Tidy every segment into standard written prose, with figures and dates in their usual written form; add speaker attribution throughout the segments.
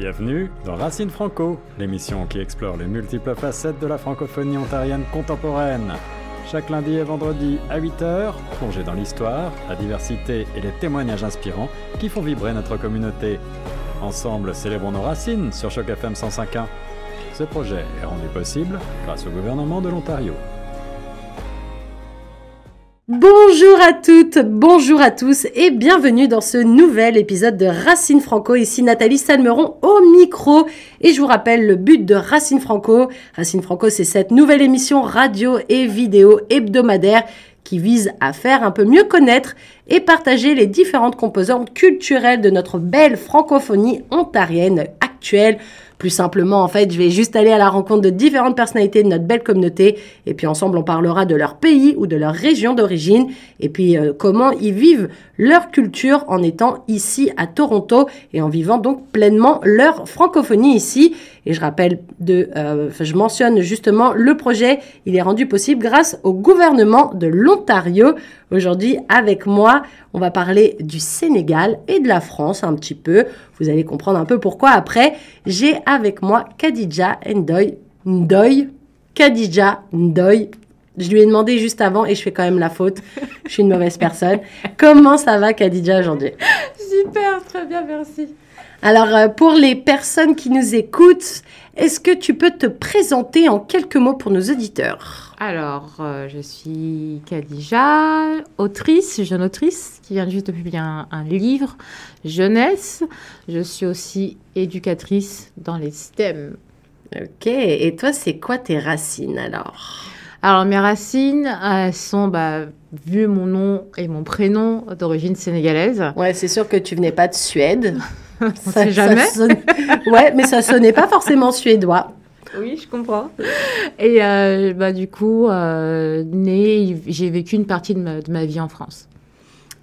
Speaker 1: Bienvenue dans Racine Franco, l'émission qui explore les multiples facettes de la francophonie ontarienne contemporaine. Chaque lundi et vendredi à 8h, plongez dans l'histoire, la diversité et les témoignages inspirants qui font vibrer notre communauté. Ensemble, célébrons nos racines sur Choc FM 105.1. Ce projet est rendu possible grâce au gouvernement de l'Ontario.
Speaker 2: Bonjour à toutes, bonjour à tous et bienvenue dans ce nouvel épisode de Racine Franco. Ici Nathalie Salmeron au micro et je vous rappelle le but de Racine Franco. Racine Franco, c'est cette nouvelle émission radio et vidéo hebdomadaire qui vise à faire un peu mieux connaître et partager les différentes composantes culturelles de notre belle francophonie ontarienne actuelle. Plus simplement, en fait, je vais juste aller à la rencontre de différentes personnalités de notre belle communauté et puis ensemble, on parlera de leur pays ou de leur région d'origine et puis comment ils vivent leur culture en étant ici à Toronto et en vivant donc pleinement leur francophonie ici. Et je rappelle, je mentionne justement le projet, il est rendu possible grâce au gouvernement de l'Ontario. Aujourd'hui, avec moi, on va parler du Sénégal et de la France un petit peu. Vous allez comprendre un peu pourquoi après. J'ai avec moi Khadija Ndoye. Khadija Ndoye. Je lui ai demandé juste avant et je fais quand même la faute. Je suis une mauvaise personne. Comment ça va, Khadija, aujourd'hui?
Speaker 3: Super, très bien, merci.
Speaker 2: Alors, pour les personnes qui nous écoutent, est-ce que tu peux te présenter en quelques mots pour nos auditeurs?
Speaker 3: Alors, je suis Khadija, jeune autrice, qui vient juste de publier un livre jeunesse. Je suis aussi éducatrice dans les STEM.
Speaker 2: Ok, et toi, c'est quoi tes racines alors?
Speaker 3: Alors, mes racines, elles sont, vu mon nom et mon prénom, d'origine sénégalaise.
Speaker 2: Ouais, c'est sûr que tu venais pas de Suède.
Speaker 3: On sait jamais.
Speaker 2: Ouais, mais ça sonnait pas forcément suédois.
Speaker 3: Oui, je comprends. Et du coup, j'ai vécu une partie de ma vie en France.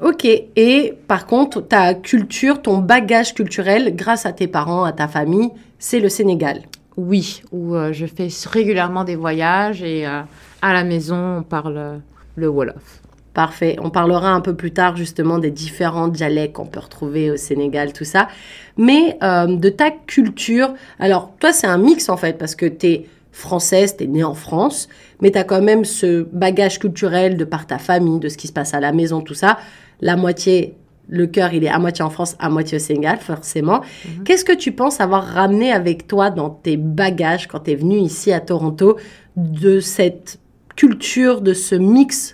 Speaker 2: Ok, et par contre, ta culture, ton bagage culturel, grâce à tes parents, à ta famille, c'est le Sénégal.
Speaker 3: Oui, où je fais régulièrement des voyages et à la maison, on parle le Wolof.
Speaker 2: Parfait. On parlera un peu plus tard justement des différents dialectes qu'on peut retrouver au Sénégal, tout ça. Mais de ta culture, alors toi c'est un mix en fait parce que t'es française, t'es née en France, mais t'as quand même ce bagage culturel de par ta famille, de ce qui se passe à la maison, tout ça. La moitié, le cœur il est à moitié en France, à moitié au Sénégal forcément. Mm-hmm. Qu'est-ce que tu penses avoir ramené avec toi dans tes bagages quand t'es venue ici à Toronto de cette culture, de ce mix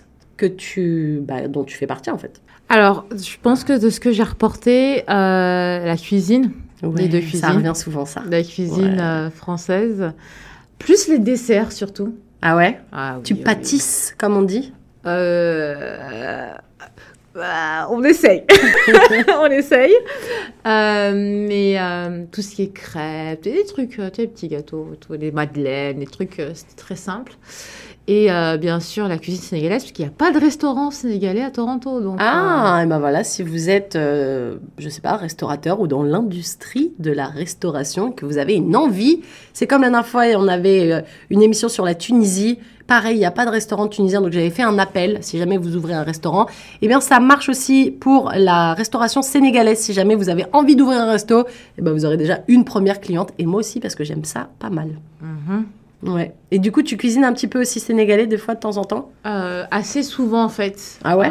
Speaker 2: dont tu fais partie en fait?
Speaker 3: Alors, je pense que de ce que j'ai reporté, la cuisine, les deux cuisines.
Speaker 2: Ça revient souvent ça.
Speaker 3: La cuisine française, plus les desserts surtout.
Speaker 2: Ah ouais?
Speaker 3: Ah, oui,
Speaker 2: tu pâtisses, comme on dit?
Speaker 3: On essaye. On essaye. Mais tout ce qui est crêpes, des trucs, des petits gâteaux, des madeleines, des trucs, c'était très simple. Et bien sûr, la cuisine sénégalaise, parce qu'il n'y a pas de restaurant sénégalais à Toronto. Donc,
Speaker 2: et ben voilà, si vous êtes, je sais pas, restaurateur ou dans l'industrie de la restauration, que vous avez une envie, c'est comme la dernière fois, on avait une émission sur la Tunisie. Pareil, il n'y a pas de restaurant tunisien, donc j'avais fait un appel, si jamais vous ouvrez un restaurant. Eh bien, ça marche aussi pour la restauration sénégalaise. Si jamais vous avez envie d'ouvrir un resto, eh ben, vous aurez déjà une première cliente. Et moi aussi, parce que j'aime ça pas mal.
Speaker 3: Mm-hmm.
Speaker 2: Ouais. Et du coup, tu cuisines un petit peu aussi sénégalais des fois de temps en temps?
Speaker 3: Assez souvent en fait.
Speaker 2: Ah ouais?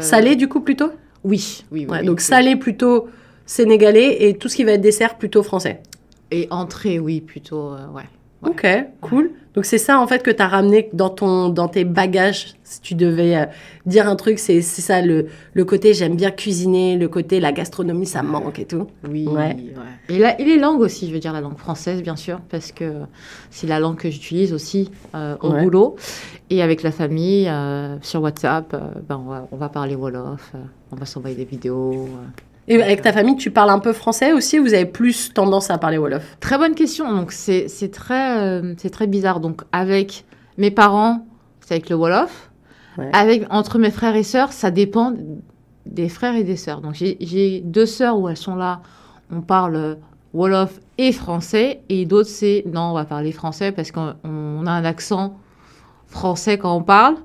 Speaker 2: Salé du coup plutôt?
Speaker 3: Oui.
Speaker 2: Donc salé plutôt sénégalais et tout ce qui va être dessert plutôt français.
Speaker 3: Et entrée, oui, plutôt, ouais.
Speaker 2: Ok, cool. Donc c'est ça en fait que tu as ramené dans tes bagages. Si tu devais dire un truc, c'est ça le côté j'aime bien cuisiner, le côté la gastronomie ça me manque et tout.
Speaker 3: Oui, ouais. Et les langues aussi, je veux dire la langue française bien sûr, parce que c'est la langue que j'utilise aussi au boulot. Et avec la famille, sur WhatsApp, on va parler Wolof, on va s'envoyer des vidéos.
Speaker 2: Et avec ta famille, tu parles un peu français aussi ou vous avez plus tendance à parler Wolof?
Speaker 3: Très bonne question. Donc, c'est très bizarre. Donc, avec mes parents, c'est avec le Wolof. Ouais. Entre mes frères et sœurs, ça dépend des frères et des sœurs. Donc, j'ai 2 sœurs où elles sont là. On parle Wolof et français. Et d'autres, non, on va parler français parce qu'on a un accent français quand on parle.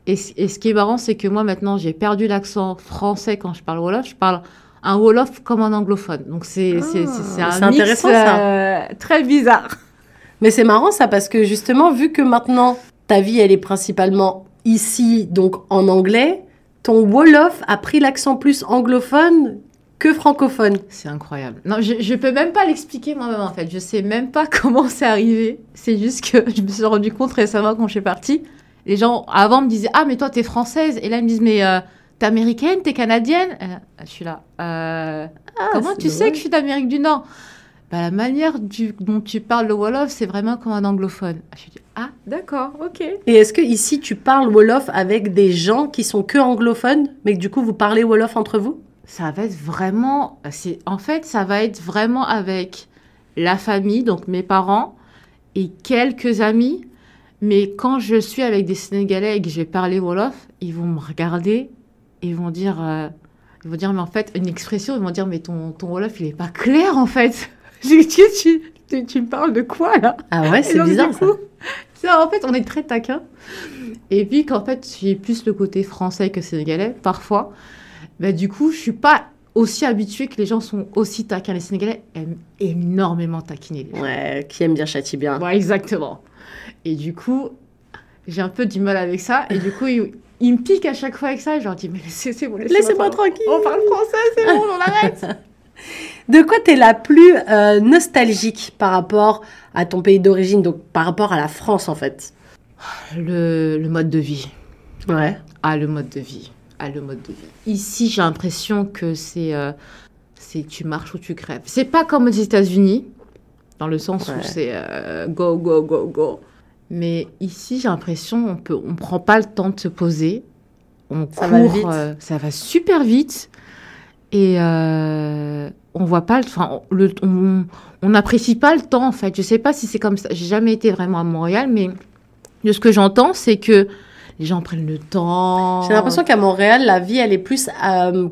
Speaker 3: Et ce qui est marrant, c'est que moi, maintenant, j'ai perdu l'accent français quand je parle Wolof. Je parle un Wolof comme un anglophone. Donc, c'est un mix
Speaker 2: intéressant, ça.
Speaker 3: Très bizarre.
Speaker 2: Mais c'est marrant ça, parce que justement, vu que maintenant, ta vie, elle est principalement ici, donc en anglais, ton Wolof a pris l'accent plus anglophone que francophone.
Speaker 3: C'est incroyable. Non, je peux même pas l'expliquer moi-même, en fait. Je sais même pas comment c'est arrivé. C'est juste que je me suis rendu compte récemment quand je suis partie. Les gens, avant, me disaient « Ah, mais toi, t'es française ». Et là, ils me disent « Mais t'es américaine, t'es canadienne ?» Je suis là. Comment tu sais que je suis d'Amérique du Nord ?» Bah, la manière dont tu parles le Wolof, c'est vraiment comme un anglophone. Je dis « Ah, d'accord, ok. »
Speaker 2: Et est-ce que ici, tu parles Wolof avec des gens qui sont que anglophones, mais que du coup, vous parlez Wolof entre vous?
Speaker 3: Ça va être vraiment... En fait, ça va être vraiment avec la famille, donc mes parents, et quelques amis. Mais quand je suis avec des Sénégalais et que je vais parler Wolof, ils vont me regarder et ils vont dire... mais en fait, une expression, ils vont dire « Mais ton Wolof, il est pas clair, en fait. » Je dis « Tu me parles de quoi, là ?»
Speaker 2: Ah ouais, c'est bizarre,
Speaker 3: ça. En fait, on est très taquins. Et puis, qu'en fait, j'ai plus le côté français que sénégalais, parfois. Bah, du coup, je suis pas aussi habituée que les gens sont aussi taquins. Les Sénégalais aiment énormément taquiner les gens.
Speaker 2: Ouais, qui aime bien châtie bien.
Speaker 3: Ouais, exactement. Et du coup, j'ai un peu du mal avec ça. Et du coup, ils me piquent à chaque fois avec ça. Je leur dis, mais laissez-moi
Speaker 2: tranquille.
Speaker 3: On parle français, c'est bon, on arrête.
Speaker 2: De quoi t'es la plus nostalgique par rapport à ton pays d'origine, donc par rapport à la France, en fait?
Speaker 3: Le mode de vie.
Speaker 2: Ouais.
Speaker 3: Le mode de vie. Le mode de vie. Ici, j'ai l'impression que c'est tu marches ou tu crèves. C'est pas comme aux États-Unis, dans le sens où c'est go, go, go, go. Mais ici, j'ai l'impression on prend pas le temps de se poser.
Speaker 2: Ça va vite.
Speaker 3: Ça va super vite. Et on voit pas on n'apprécie pas le temps, en fait. Je sais pas si c'est comme ça. J'ai jamais été vraiment à Montréal, mais de ce que j'entends, c'est que les gens prennent le temps.
Speaker 2: J'ai l'impression qu'à Montréal, la vie, elle est plus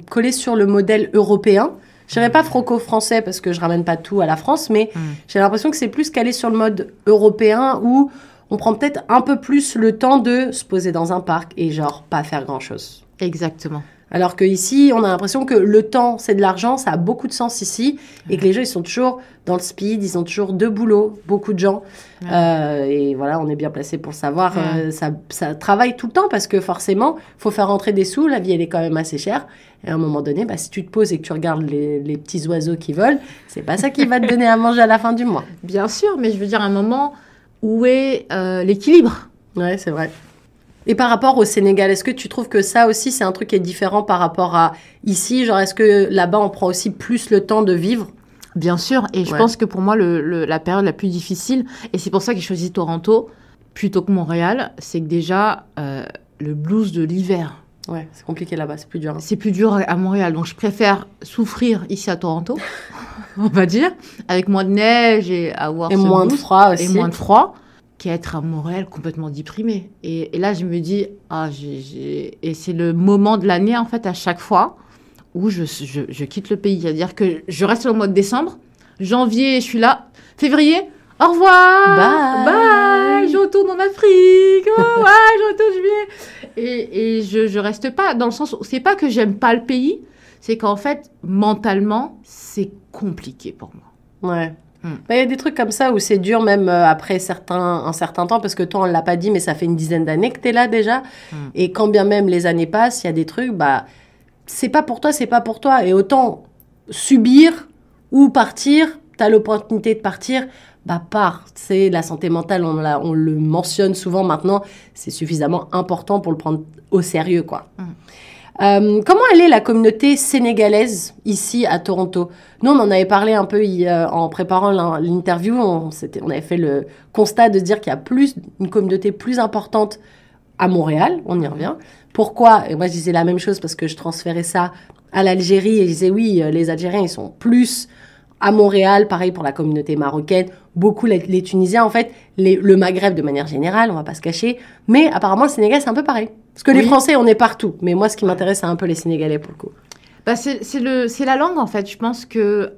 Speaker 2: collée sur le modèle européen. Je dirais pas franco-français parce que je ramène pas tout à la France, mais j'ai l'impression que c'est plus calé sur le mode européen où on prend peut-être un peu plus le temps de se poser dans un parc et genre pas faire grand-chose.
Speaker 3: Exactement.
Speaker 2: Alors qu'ici, on a l'impression que le temps, c'est de l'argent, ça a beaucoup de sens ici, et que les gens, ils sont toujours dans le speed, ils ont toujours deux boulots, beaucoup de gens. Et voilà, on est bien placé pour savoir, ça travaille tout le temps, parce que forcément, il faut faire rentrer des sous, la vie, elle est quand même assez chère. Et à un moment donné, si tu te poses et que tu regardes les petits oiseaux qui volent, c'est pas ça qui va te donner à manger à la fin du mois.
Speaker 3: Bien sûr, mais je veux dire, à un moment, où est l'équilibre?
Speaker 2: Ouais, c'est vrai. Et par rapport au Sénégal, est-ce que tu trouves que ça aussi, c'est un truc qui est différent par rapport à ici? Genre, est-ce que là-bas, on prend aussi plus le temps de vivre?
Speaker 3: Bien sûr. Et je pense que pour moi, la période la plus difficile, et c'est pour ça que j'ai choisi Toronto plutôt que Montréal, c'est que déjà, le blues de l'hiver.
Speaker 2: Ouais, c'est compliqué là-bas, c'est plus dur.
Speaker 3: C'est plus dur à Montréal. Donc, je préfère souffrir ici à Toronto, on va dire, avec moins de neige et avoir
Speaker 2: moins de froid aussi.
Speaker 3: Et moins de froid. Qu'être à Montréal complètement déprimée. Et là, je me dis, et c'est le moment de l'année, en fait, à chaque fois, où je quitte le pays. C'est-à-dire que je reste au mois de décembre, janvier, je suis là, février, au revoir, bye, je retourne en Afrique, je retourne juillet. Et je reste pas, dans le sens où c'est pas que j'aime pas le pays, c'est qu'en fait, mentalement, c'est compliqué pour moi.
Speaker 2: Ouais. Il y a des trucs comme ça où c'est dur même après un certain temps, parce que toi, on ne l'a pas dit, mais ça fait une dizaine d'années que tu es là déjà. Et quand bien même les années passent, il y a des trucs, c'est pas pour toi, c'est pas pour toi. Et autant subir ou partir, tu as l'opportunité de partir, pars. C'est la santé mentale, on le mentionne souvent maintenant, c'est suffisamment important pour le prendre au sérieux, quoi. Comment elle est la communauté sénégalaise ici à Toronto? Nous, on en avait parlé un peu en préparant l'interview. On avait fait le constat de dire qu'il y a une communauté plus importante à Montréal. On y revient. Pourquoi? Et moi, je disais la même chose parce que je transférais ça à l'Algérie. Et je disais, oui, les Algériens, ils sont plus à Montréal. Pareil pour la communauté marocaine. Beaucoup les Tunisiens, en fait. Le Maghreb, de manière générale, on va pas se cacher. Mais apparemment, le Sénégal, c'est un peu pareil. Parce que les Français, on est partout. Mais moi, ce qui m'intéresse, c'est un peu les Sénégalais, pour le coup.
Speaker 3: C'est la langue, en fait. Je pense que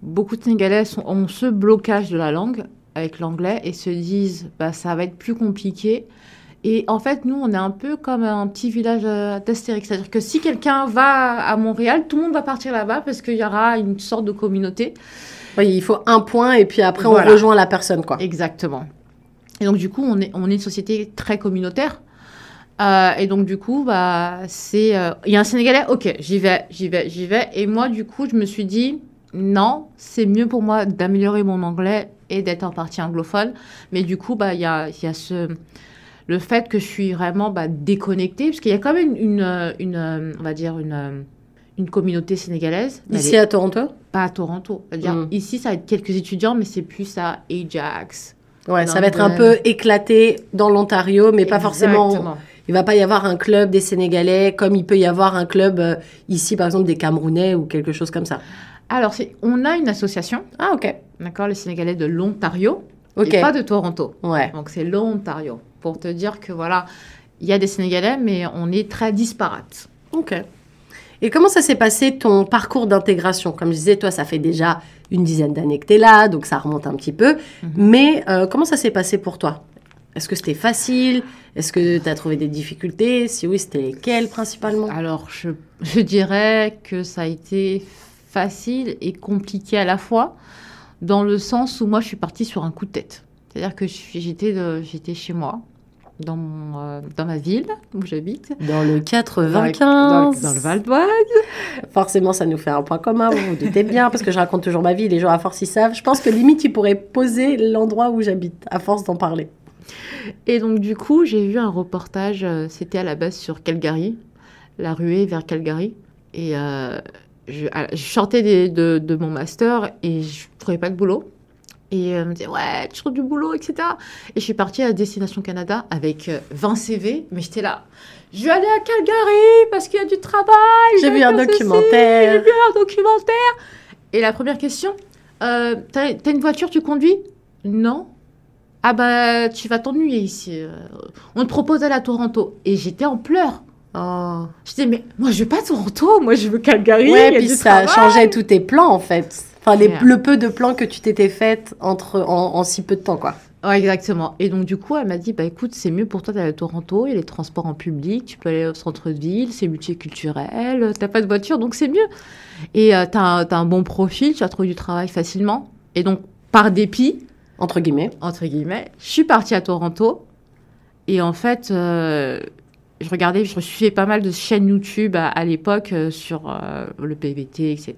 Speaker 3: beaucoup de Sénégalais ont ce blocage de la langue avec l'anglais et se disent ça va être plus compliqué. Et en fait, nous, on est un peu comme un petit village d'Astérix. C'est-à-dire que si quelqu'un va à Montréal, tout le monde va partir là-bas parce qu'il y aura une sorte de communauté.
Speaker 2: Oui, il faut un point et puis après,
Speaker 3: Voilà.
Speaker 2: on rejoint la personne, quoi.
Speaker 3: Exactement. Et donc, du coup, on est une société très communautaire. Et donc, du coup, bah, il y a un Sénégalais, ok, j'y vais. Et moi, du coup, je me suis dit, non, c'est mieux pour moi d'améliorer mon anglais et d'être en partie anglophone. Mais du coup, bah, il y a le fait que je suis vraiment déconnectée, parce qu'il y a quand même on va dire, une communauté sénégalaise.
Speaker 2: Ici à Toronto?
Speaker 3: Pas à Toronto. C'est-à-dire, ici, ça va être quelques étudiants, mais c'est plus à Ajax.
Speaker 2: Ouais, ça va être un peu éclaté dans l'Ontario, mais pas forcément...
Speaker 3: Exactement.
Speaker 2: Il va pas y avoir un club des Sénégalais comme il peut y avoir un club ici, par exemple, des Camerounais ou quelque chose comme ça.
Speaker 3: Alors, on a une association,
Speaker 2: Ah, ok.
Speaker 3: d'accord, les Sénégalais de l'Ontario,
Speaker 2: Ok.
Speaker 3: et pas de Toronto.
Speaker 2: Ouais.
Speaker 3: Donc, c'est l'Ontario. Pour te dire que, voilà, il y a des Sénégalais, mais on est très disparates.
Speaker 2: Ok. Et comment ça s'est passé ton parcours d'intégration? Comme je disais, toi, ça fait déjà une dizaine d'années que tu es là, donc ça remonte un petit peu. Mais comment ça s'est passé pour toi? Est-ce que c'était facile? Est-ce que tu as trouvé des difficultés? Si oui, c'était lesquelles principalement?
Speaker 3: Alors, je dirais que ça a été facile et compliqué à la fois, dans le sens où moi, je suis partie sur un coup de tête. C'est-à-dire que j'étais chez moi, dans ma ville où j'habite.
Speaker 2: Dans le 95.
Speaker 3: Dans le Val d'Oise.
Speaker 2: Forcément, ça nous fait un point commun, vous vous doutez bien, parce que je raconte toujours ma vie, les gens à force ils savent. Je pense que limite, ils pourraient poser l'endroit où j'habite, à force d'en parler.
Speaker 3: Et donc, du coup, j'ai vu un reportage, c'était à la base sur Calgary, la ruée vers Calgary. Et je sortais de mon master et je ne trouvais pas de boulot. Et elle me disait, ouais, tu trouves du boulot, etc. Et je suis partie à Destination Canada avec 20 CV, mais j'étais là. Je vais aller à Calgary parce qu'il y a du travail.
Speaker 2: J'ai vu un documentaire.
Speaker 3: J'ai vu un documentaire. Et la première question, t'as une voiture, tu conduis? Non. Ah bah, tu vas t'ennuyer ici. On te propose d'aller à Toronto. Et j'étais en pleurs.
Speaker 2: Oh.
Speaker 3: Je disais, mais moi, je veux pas Toronto. Moi, je veux Calgary.
Speaker 2: Ouais,
Speaker 3: il y a
Speaker 2: puis
Speaker 3: du
Speaker 2: ça
Speaker 3: travail.
Speaker 2: changeait tous tes plans, en fait. Enfin,
Speaker 3: Yeah.
Speaker 2: le peu de plans que tu t'étais fait en si peu de temps, quoi.
Speaker 3: Ouais, exactement. Et donc, du coup, elle m'a dit, bah écoute, c'est mieux pour toi d'aller à Toronto. Il y a les transports en public. Tu peux aller au centre-ville. C'est multiculturel. T'as pas de voiture, donc c'est mieux. Et t'as un bon profil. Tu vas trouver du travail facilement. Et donc, par dépit,
Speaker 2: Entre guillemets.
Speaker 3: entre guillemets, je suis partie à Toronto. Et en fait, je suivais pas mal de chaînes YouTube à l'époque sur le PVT, etc.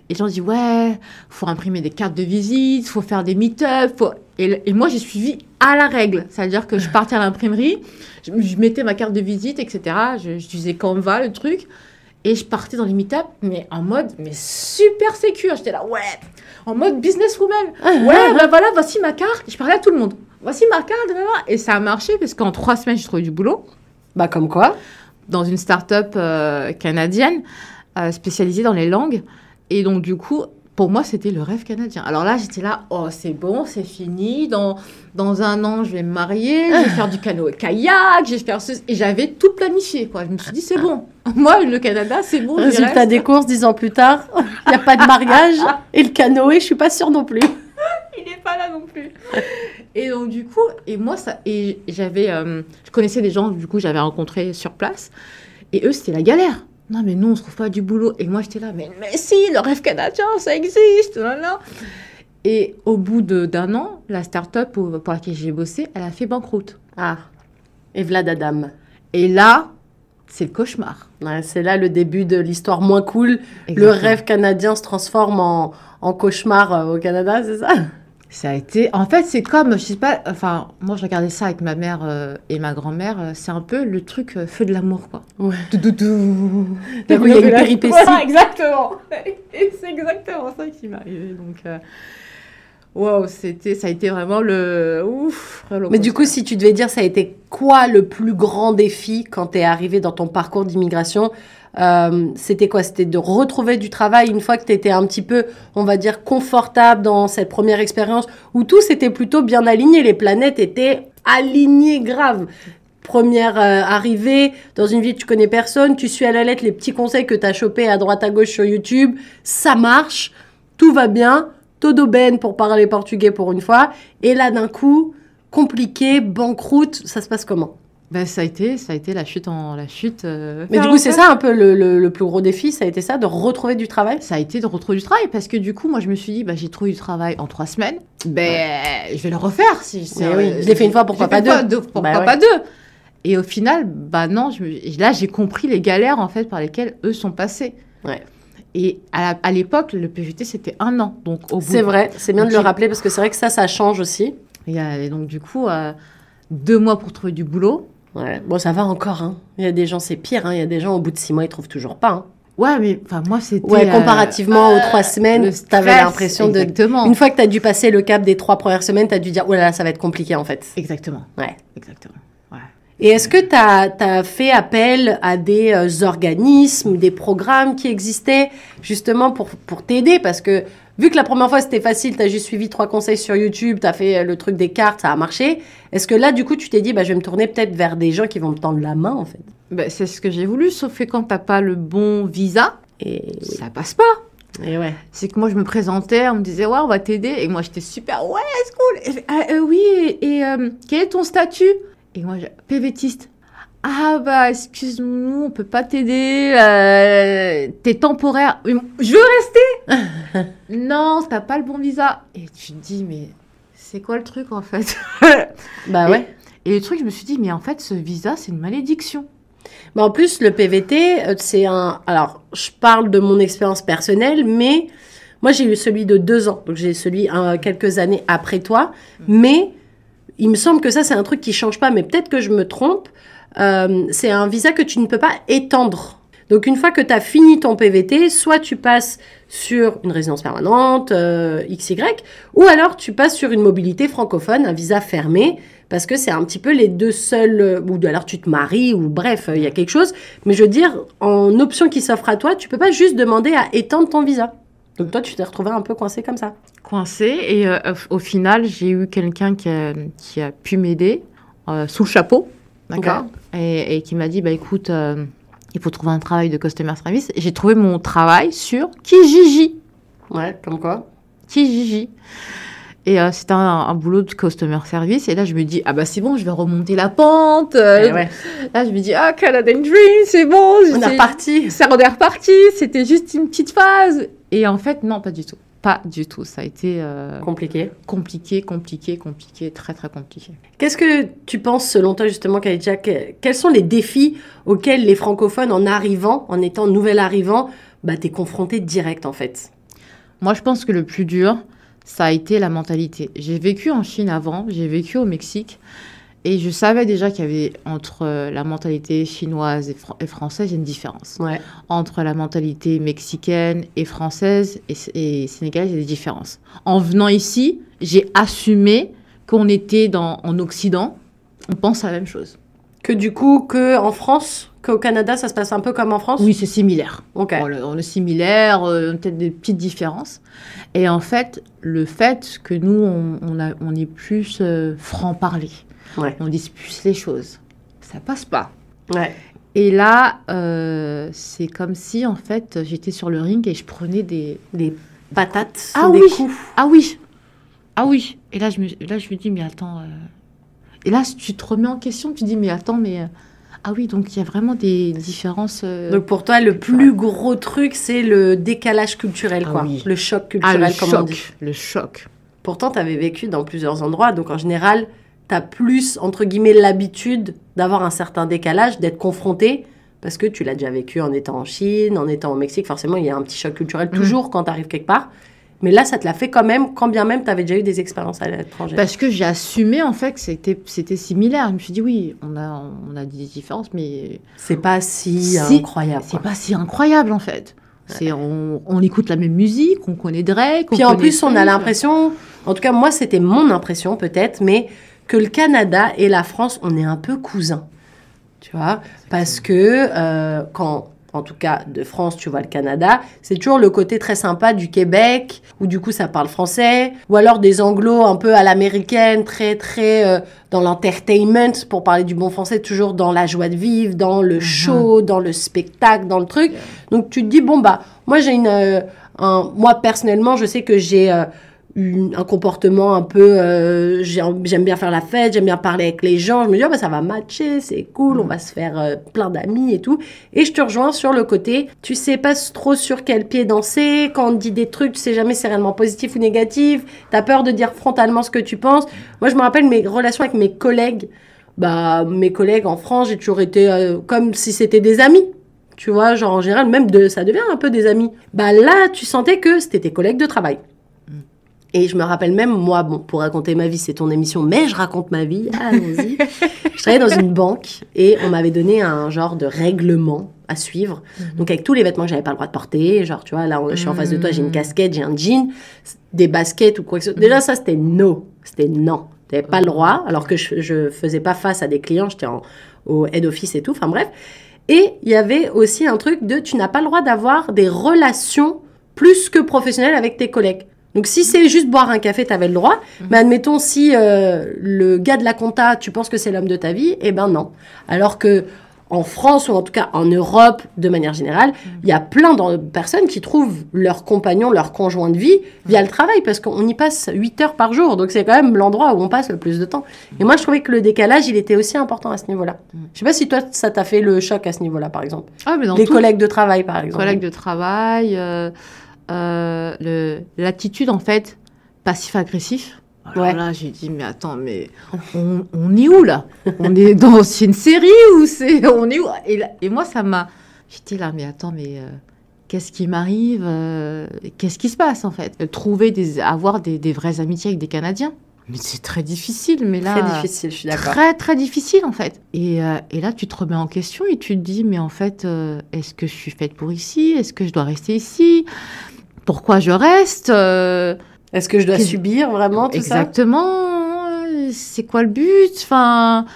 Speaker 3: Et les gens disaient, ouais, faut imprimer des cartes de visite, faut faire des meet-up. Et moi, j'ai suivi à la règle. C'est-à-dire que je partais à l'imprimerie, je mettais ma carte de visite, etc. J'utilisais Canva, le truc. Et je partais dans les meet-up, mais en mode super sécure. J'étais là, ouais, en mode businesswoman. Ouais, bah voilà, voici ma carte. Je parlais à tout le monde. Voici ma carte. Blablabla. Et ça a marché parce qu'en 3 semaines, j'ai trouvé du boulot.
Speaker 2: Bah, comme quoi.
Speaker 3: Dans une start-up canadienne spécialisée dans les langues. Et donc, du coup, pour moi, c'était le rêve canadien. Alors là, j'étais là, oh, c'est bon, c'est fini. Dans 1 an, je vais me marier, je vais faire du canoë-kayak, je vais faire ceci. Et j'avais tout planifié, quoi. Je me suis dit, c'est bon. Moi, le Canada, c'est bon. j'y
Speaker 2: Résultat
Speaker 3: reste.
Speaker 2: des courses, 10 ans plus tard, il n'y a pas de mariage. Et le canoë, je suis pas sûre non plus.
Speaker 3: Il n'est pas là non plus. Et donc, du coup, je connaissais des gens, du coup, j'avais rencontrés sur place. Et eux, c'était la galère. Non, mais nous, on ne se trouve pas du boulot. Et moi, j'étais là, mais si, le rêve canadien, ça existe. Là. Et au bout d'1 an, la start-up pour laquelle j'ai bossé, elle a fait banqueroute.
Speaker 2: Ah. Et Vlad Adam.
Speaker 3: Et là, c'est le cauchemar.
Speaker 2: Ouais, c'est là le début de l'histoire moins cool. Le
Speaker 3: Exactement.
Speaker 2: rêve canadien se transforme en cauchemar au Canada, c'est ça?
Speaker 3: Ça a été... En fait, c'est comme, je sais pas... Enfin, moi, je regardais ça avec ma mère et ma grand-mère. C'est un peu le truc feu de l'amour, quoi.
Speaker 2: Ouais.
Speaker 3: Doudou.
Speaker 2: D'un coup, il y a une péripétie.
Speaker 3: Voilà, exactement. Et c'est exactement ça qui m'est arrivé. Donc, wow, ça a été vraiment le... Ouf.
Speaker 2: Mais du coup, si tu devais dire, ça a été quoi le plus grand défi quand tu es arrivé dans ton parcours d'immigration? C'était quoi? C'était de retrouver du travail une fois que tu étais un petit peu, on va dire, confortable dans cette première expérience où tout s'était plutôt bien aligné, les planètes étaient alignées grave. Première arrivée dans une ville, tu connais personne, tu suis à la lettre les petits conseils que tu as chopés à droite à gauche sur YouTube, ça marche, tout va bien, todo ben pour parler portugais pour une fois, et là d'un coup, compliqué, banqueroute, ça se passe comment?
Speaker 3: Ben, ça a été la chute.
Speaker 2: Mais du coup, c'est ça un peu le plus gros défi, ça a été ça, de retrouver du travail?
Speaker 3: Ça a été de retrouver du travail parce que du coup, moi, je me suis dit, j'ai trouvé du travail en 3 semaines. Je vais le refaire.
Speaker 2: Oui, je l'ai fait une fois, pourquoi pas deux?
Speaker 3: Pourquoi pas deux? Et au final, non, là, j'ai compris les galères en fait par lesquelles eux sont passés.
Speaker 2: Ouais.
Speaker 3: Et à l'époque, le PVT, c'était 1 an. Donc,
Speaker 2: c'est vrai, c'est bien de le rappeler parce que c'est vrai que ça change aussi.
Speaker 3: Et donc, du coup, 2 mois pour trouver du boulot.
Speaker 2: Ouais. Bon, ça va encore. Hein. Il y a des gens, c'est pire. Hein. Il y a des gens, au bout de 6 mois, ils trouvent toujours pas. Hein.
Speaker 3: Ouais, mais moi, c'était...
Speaker 2: Ouais, comparativement aux 3 semaines, tu avais l'impression
Speaker 3: exactement.
Speaker 2: Une fois que tu as dû passer le cap des 3 premières semaines, tu as dû dire, oh là là, ça va être compliqué, en fait.
Speaker 3: Exactement.
Speaker 2: Ouais.
Speaker 3: Exactement. Ouais.
Speaker 2: Et est-ce que tu as fait appel à des organismes, des programmes qui existaient, justement, pour t'aider? Parce que, vu que la première fois, c'était facile, tu as juste suivi 3 conseils sur YouTube, tu as fait le truc des cartes, ça a marché. Est-ce que là, du coup, tu t'es dit, je vais me tourner peut-être vers des gens qui vont me tendre la main, en fait?
Speaker 3: C'est ce que j'ai voulu, sauf que quand tu n'as pas le bon visa, ça passe pas.
Speaker 2: Et ouais.
Speaker 3: C'est que moi, je me présentais, on me disait, ouais, on va t'aider. Et moi, j'étais super, ouais, c'est cool. Oui, et quel est ton statut? Et moi, PVTiste. Ah, excuse-nous, on peut pas t'aider. T'es temporaire. Je veux rester. Non, t'as pas le bon visa. Et tu te dis, mais c'est quoi le truc, en fait?
Speaker 2: Ouais.
Speaker 3: Et le truc, je me suis dit, mais en fait, ce visa, c'est une malédiction.
Speaker 2: En plus, le PVT, c'est un... Alors, je parle de mon expérience personnelle, mais moi, j'ai eu celui de 2 ans. Donc, j'ai celui quelques années après toi. Mais il me semble que ça, c'est un truc qui change pas. Mais peut-être que je me trompe. C'est un visa que tu ne peux pas étendre. Donc, une fois que tu as fini ton PVT, soit tu passes sur une résidence permanente, XY, ou alors tu passes sur une mobilité francophone, un visa fermé, parce que c'est un petit peu les 2 seuls, ou alors tu te maries, ou bref, il y a quelque chose. Mais je veux dire, en option qui s'offre à toi, tu peux pas juste demander à étendre ton visa. Donc toi, tu t'es retrouvé un peu coincé comme ça.
Speaker 3: Coincé, et au final, j'ai eu quelqu'un qui a pu m'aider, sous le chapeau, d'accord, et qui m'a dit, écoute... il faut trouver un travail de customer service. Et j'ai trouvé mon travail sur Kijiji.
Speaker 2: Ouais, comme quoi?
Speaker 3: Kijiji. Et c'était un boulot de customer service. Et là, je me dis, c'est bon, je vais remonter la pente.
Speaker 2: Ouais.
Speaker 3: Là, je me dis, Canadian Dream, c'est bon.
Speaker 2: On est reparti.
Speaker 3: On est reparti. C'était juste une petite phase. Et en fait, non, pas du tout. Pas du tout. Ça a été...
Speaker 2: compliqué.
Speaker 3: Compliqué. Très, très compliqué.
Speaker 2: Qu'est-ce que tu penses, selon toi, justement, Khadija, quels sont les défis auxquels les francophones, en étant nouvel arrivant, t'es confronté direct, en fait?
Speaker 3: Moi, je pense que le plus dur, ça a été la mentalité. J'ai vécu en Chine avant, j'ai vécu au Mexique, et je savais déjà qu'il y avait entre la mentalité chinoise et française une différence.
Speaker 2: Ouais.
Speaker 3: Entre la mentalité mexicaine et française et sénégalaise, il y a des différences. En venant ici, j'ai assumé qu'on était en Occident, on pense à la même chose.
Speaker 2: Que du coup, qu'en France, qu'au Canada, ça se passe un peu comme en France?
Speaker 3: Oui, c'est similaire.
Speaker 2: Ok.
Speaker 3: On est similaire, peut-être des petites différences. Et en fait, le fait que nous, on est plus franc-parler.
Speaker 2: Ouais.
Speaker 3: On dit plus les choses. Ça passe pas.
Speaker 2: Ouais.
Speaker 3: Et là, c'est comme si, en fait, j'étais sur le ring et je prenais des
Speaker 2: patates,
Speaker 3: des
Speaker 2: coups.
Speaker 3: Ah oui. Et là, je me dis, mais attends... Et là, tu te remets en question, tu dis, mais attends, ah oui, donc il y a vraiment des différences...
Speaker 2: Donc pour toi, le plus gros truc, c'est le décalage culturel, quoi. Oui. Le choc culturel, comme on dit.
Speaker 3: Le choc.
Speaker 2: Pourtant, tu avais vécu dans plusieurs endroits, donc en général, tu as plus, entre guillemets, l'habitude d'avoir un certain décalage, d'être confronté, parce que tu l'as déjà vécu en étant en Chine, en étant au Mexique. Forcément, il y a un petit choc culturel toujours quand tu arrives quelque part. Mais là, ça te l'a fait quand même, quand bien même tu avais déjà eu des expériences à l'étranger.
Speaker 3: Parce que j'ai assumé, en fait, que c'était similaire. Je me suis dit, oui, on a des différences, mais...
Speaker 2: C'est pas si incroyable.
Speaker 3: C'est pas si incroyable, en fait. Ouais. On écoute la même musique, on connaît Drake.
Speaker 2: Puis en plus, on a l'impression, en tout cas, moi, c'était mon impression peut-être, mais que le Canada et la France, on est un peu cousins. Tu vois, parce que quand... En tout cas, de France, tu vois le Canada, c'est toujours le côté très sympa du Québec, où du coup, ça parle français, ou alors des anglos un peu à l'américaine, très, très dans l'entertainment, pour parler du bon français, toujours dans la joie de vivre, dans le show, dans le spectacle, dans le truc. Donc, tu te dis, moi, j'ai moi, personnellement, je sais que j'ai un comportement un peu... j'aime bien faire la fête, j'aime bien parler avec les gens. Je me dis, ça va matcher, c'est cool, on va se faire plein d'amis et tout. Et je te rejoins sur le côté, tu sais pas trop sur quel pied danser. Quand on te dit des trucs, tu sais jamais si c'est réellement positif ou négatif. T'as peur de dire frontalement ce que tu penses. Moi, je me rappelle mes relations avec mes collègues. Mes collègues en France, j'ai toujours été comme si c'était des amis. Tu vois, genre en général, même ça devient un peu des amis. Là, tu sentais que c'était tes collègues de travail. Et je me rappelle même, moi, pour raconter ma vie, c'est ton émission, mais je raconte ma vie, allons-y. Je travaillais dans une banque et on m'avait donné un genre de règlement à suivre. Donc, avec tous les vêtements que j'avais pas le droit de porter, genre, tu vois, là, je suis en face de toi, j'ai une casquette, j'ai un jean, des baskets ou quoi que ce soit. Déjà, ça, c'était no. C'était non. T'avais pas le droit, alors que je faisais pas face à des clients, j'étais au head office et tout, enfin bref. Et il y avait aussi un truc de, tu n'as pas le droit d'avoir des relations plus que professionnelles avec tes collègues. Donc, si c'est juste boire un café, t'avais le droit. Mais admettons, si le gars de la compta, tu penses que c'est l'homme de ta vie, eh ben non. Alors que en France, ou en tout cas en Europe, de manière générale, il y a plein de personnes qui trouvent leur compagnon, leur conjoint de vie via le travail, parce qu'on y passe 8 heures par jour. Donc, c'est quand même l'endroit où on passe le plus de temps. Et moi, je trouvais que le décalage, il était aussi important à ce niveau-là. Je sais pas si toi, ça t'a fait le choc à ce niveau-là, par exemple.
Speaker 3: Mais dans
Speaker 2: les collègues de travail, par exemple.
Speaker 3: Collègues de travail... l'attitude en fait passif-agressif. Alors là, j'ai dit mais attends, mais on est où là? C'est une série ou on est où? Et moi ça m'a, j'étais là mais attends mais qu'est-ce qui m'arrive? Qu'est-ce qui se passe en fait? Avoir des vraies amitiés avec des Canadiens. Mais c'est très difficile, mais là...
Speaker 2: Très difficile, je suis d'accord.
Speaker 3: Très, très difficile, en fait. Et là, tu te remets en question et tu te dis, mais en fait, est-ce que je suis faite pour ici? Est-ce que je dois rester ici? Pourquoi je reste?
Speaker 2: Est-ce que je dois subir vraiment tout ça?
Speaker 3: Exactement. C'est quoi le but? Enfin,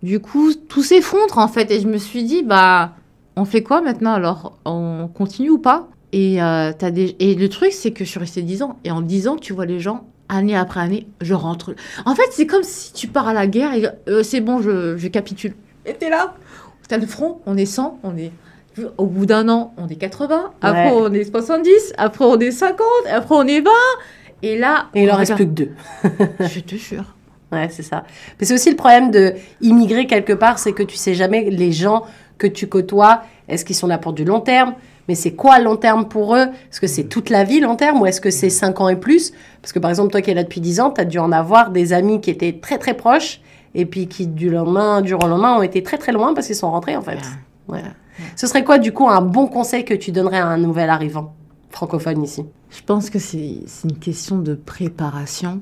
Speaker 3: du coup, tout s'effondre, en fait. Et je me suis dit, on fait quoi maintenant alors? On continue ou pas? Et le truc, c'est que je suis restée 10 ans. Et en 10 ans, tu vois les gens... Année après année, je rentre. En fait, c'est comme si tu pars à la guerre et c'est bon, je capitule. Et t'es là, t'as le front, on est 100, au bout d'un an, on est 80, après on est 70, après on est 50, après on est 20, et là...
Speaker 2: Et il en reste plus que 2.
Speaker 3: Je te jure.
Speaker 2: Ouais, c'est ça. Mais c'est aussi le problème d'immigrer quelque part, c'est que tu sais jamais les gens que tu côtoies, est-ce qu'ils sont là pour du long terme? Mais c'est quoi long terme pour eux? Est-ce que c'est toute la vie long terme ou est-ce que c'est 5 ans et plus? Parce que par exemple, toi qui es là depuis 10 ans, tu as dû en avoir des amis qui étaient très très proches et puis qui du jour au lendemain ont été très très loin parce qu'ils sont rentrés en fait. Ouais. Ce serait quoi du coup un bon conseil que tu donnerais à un nouvel arrivant francophone ici?
Speaker 3: Je pense que c'est une question de préparation.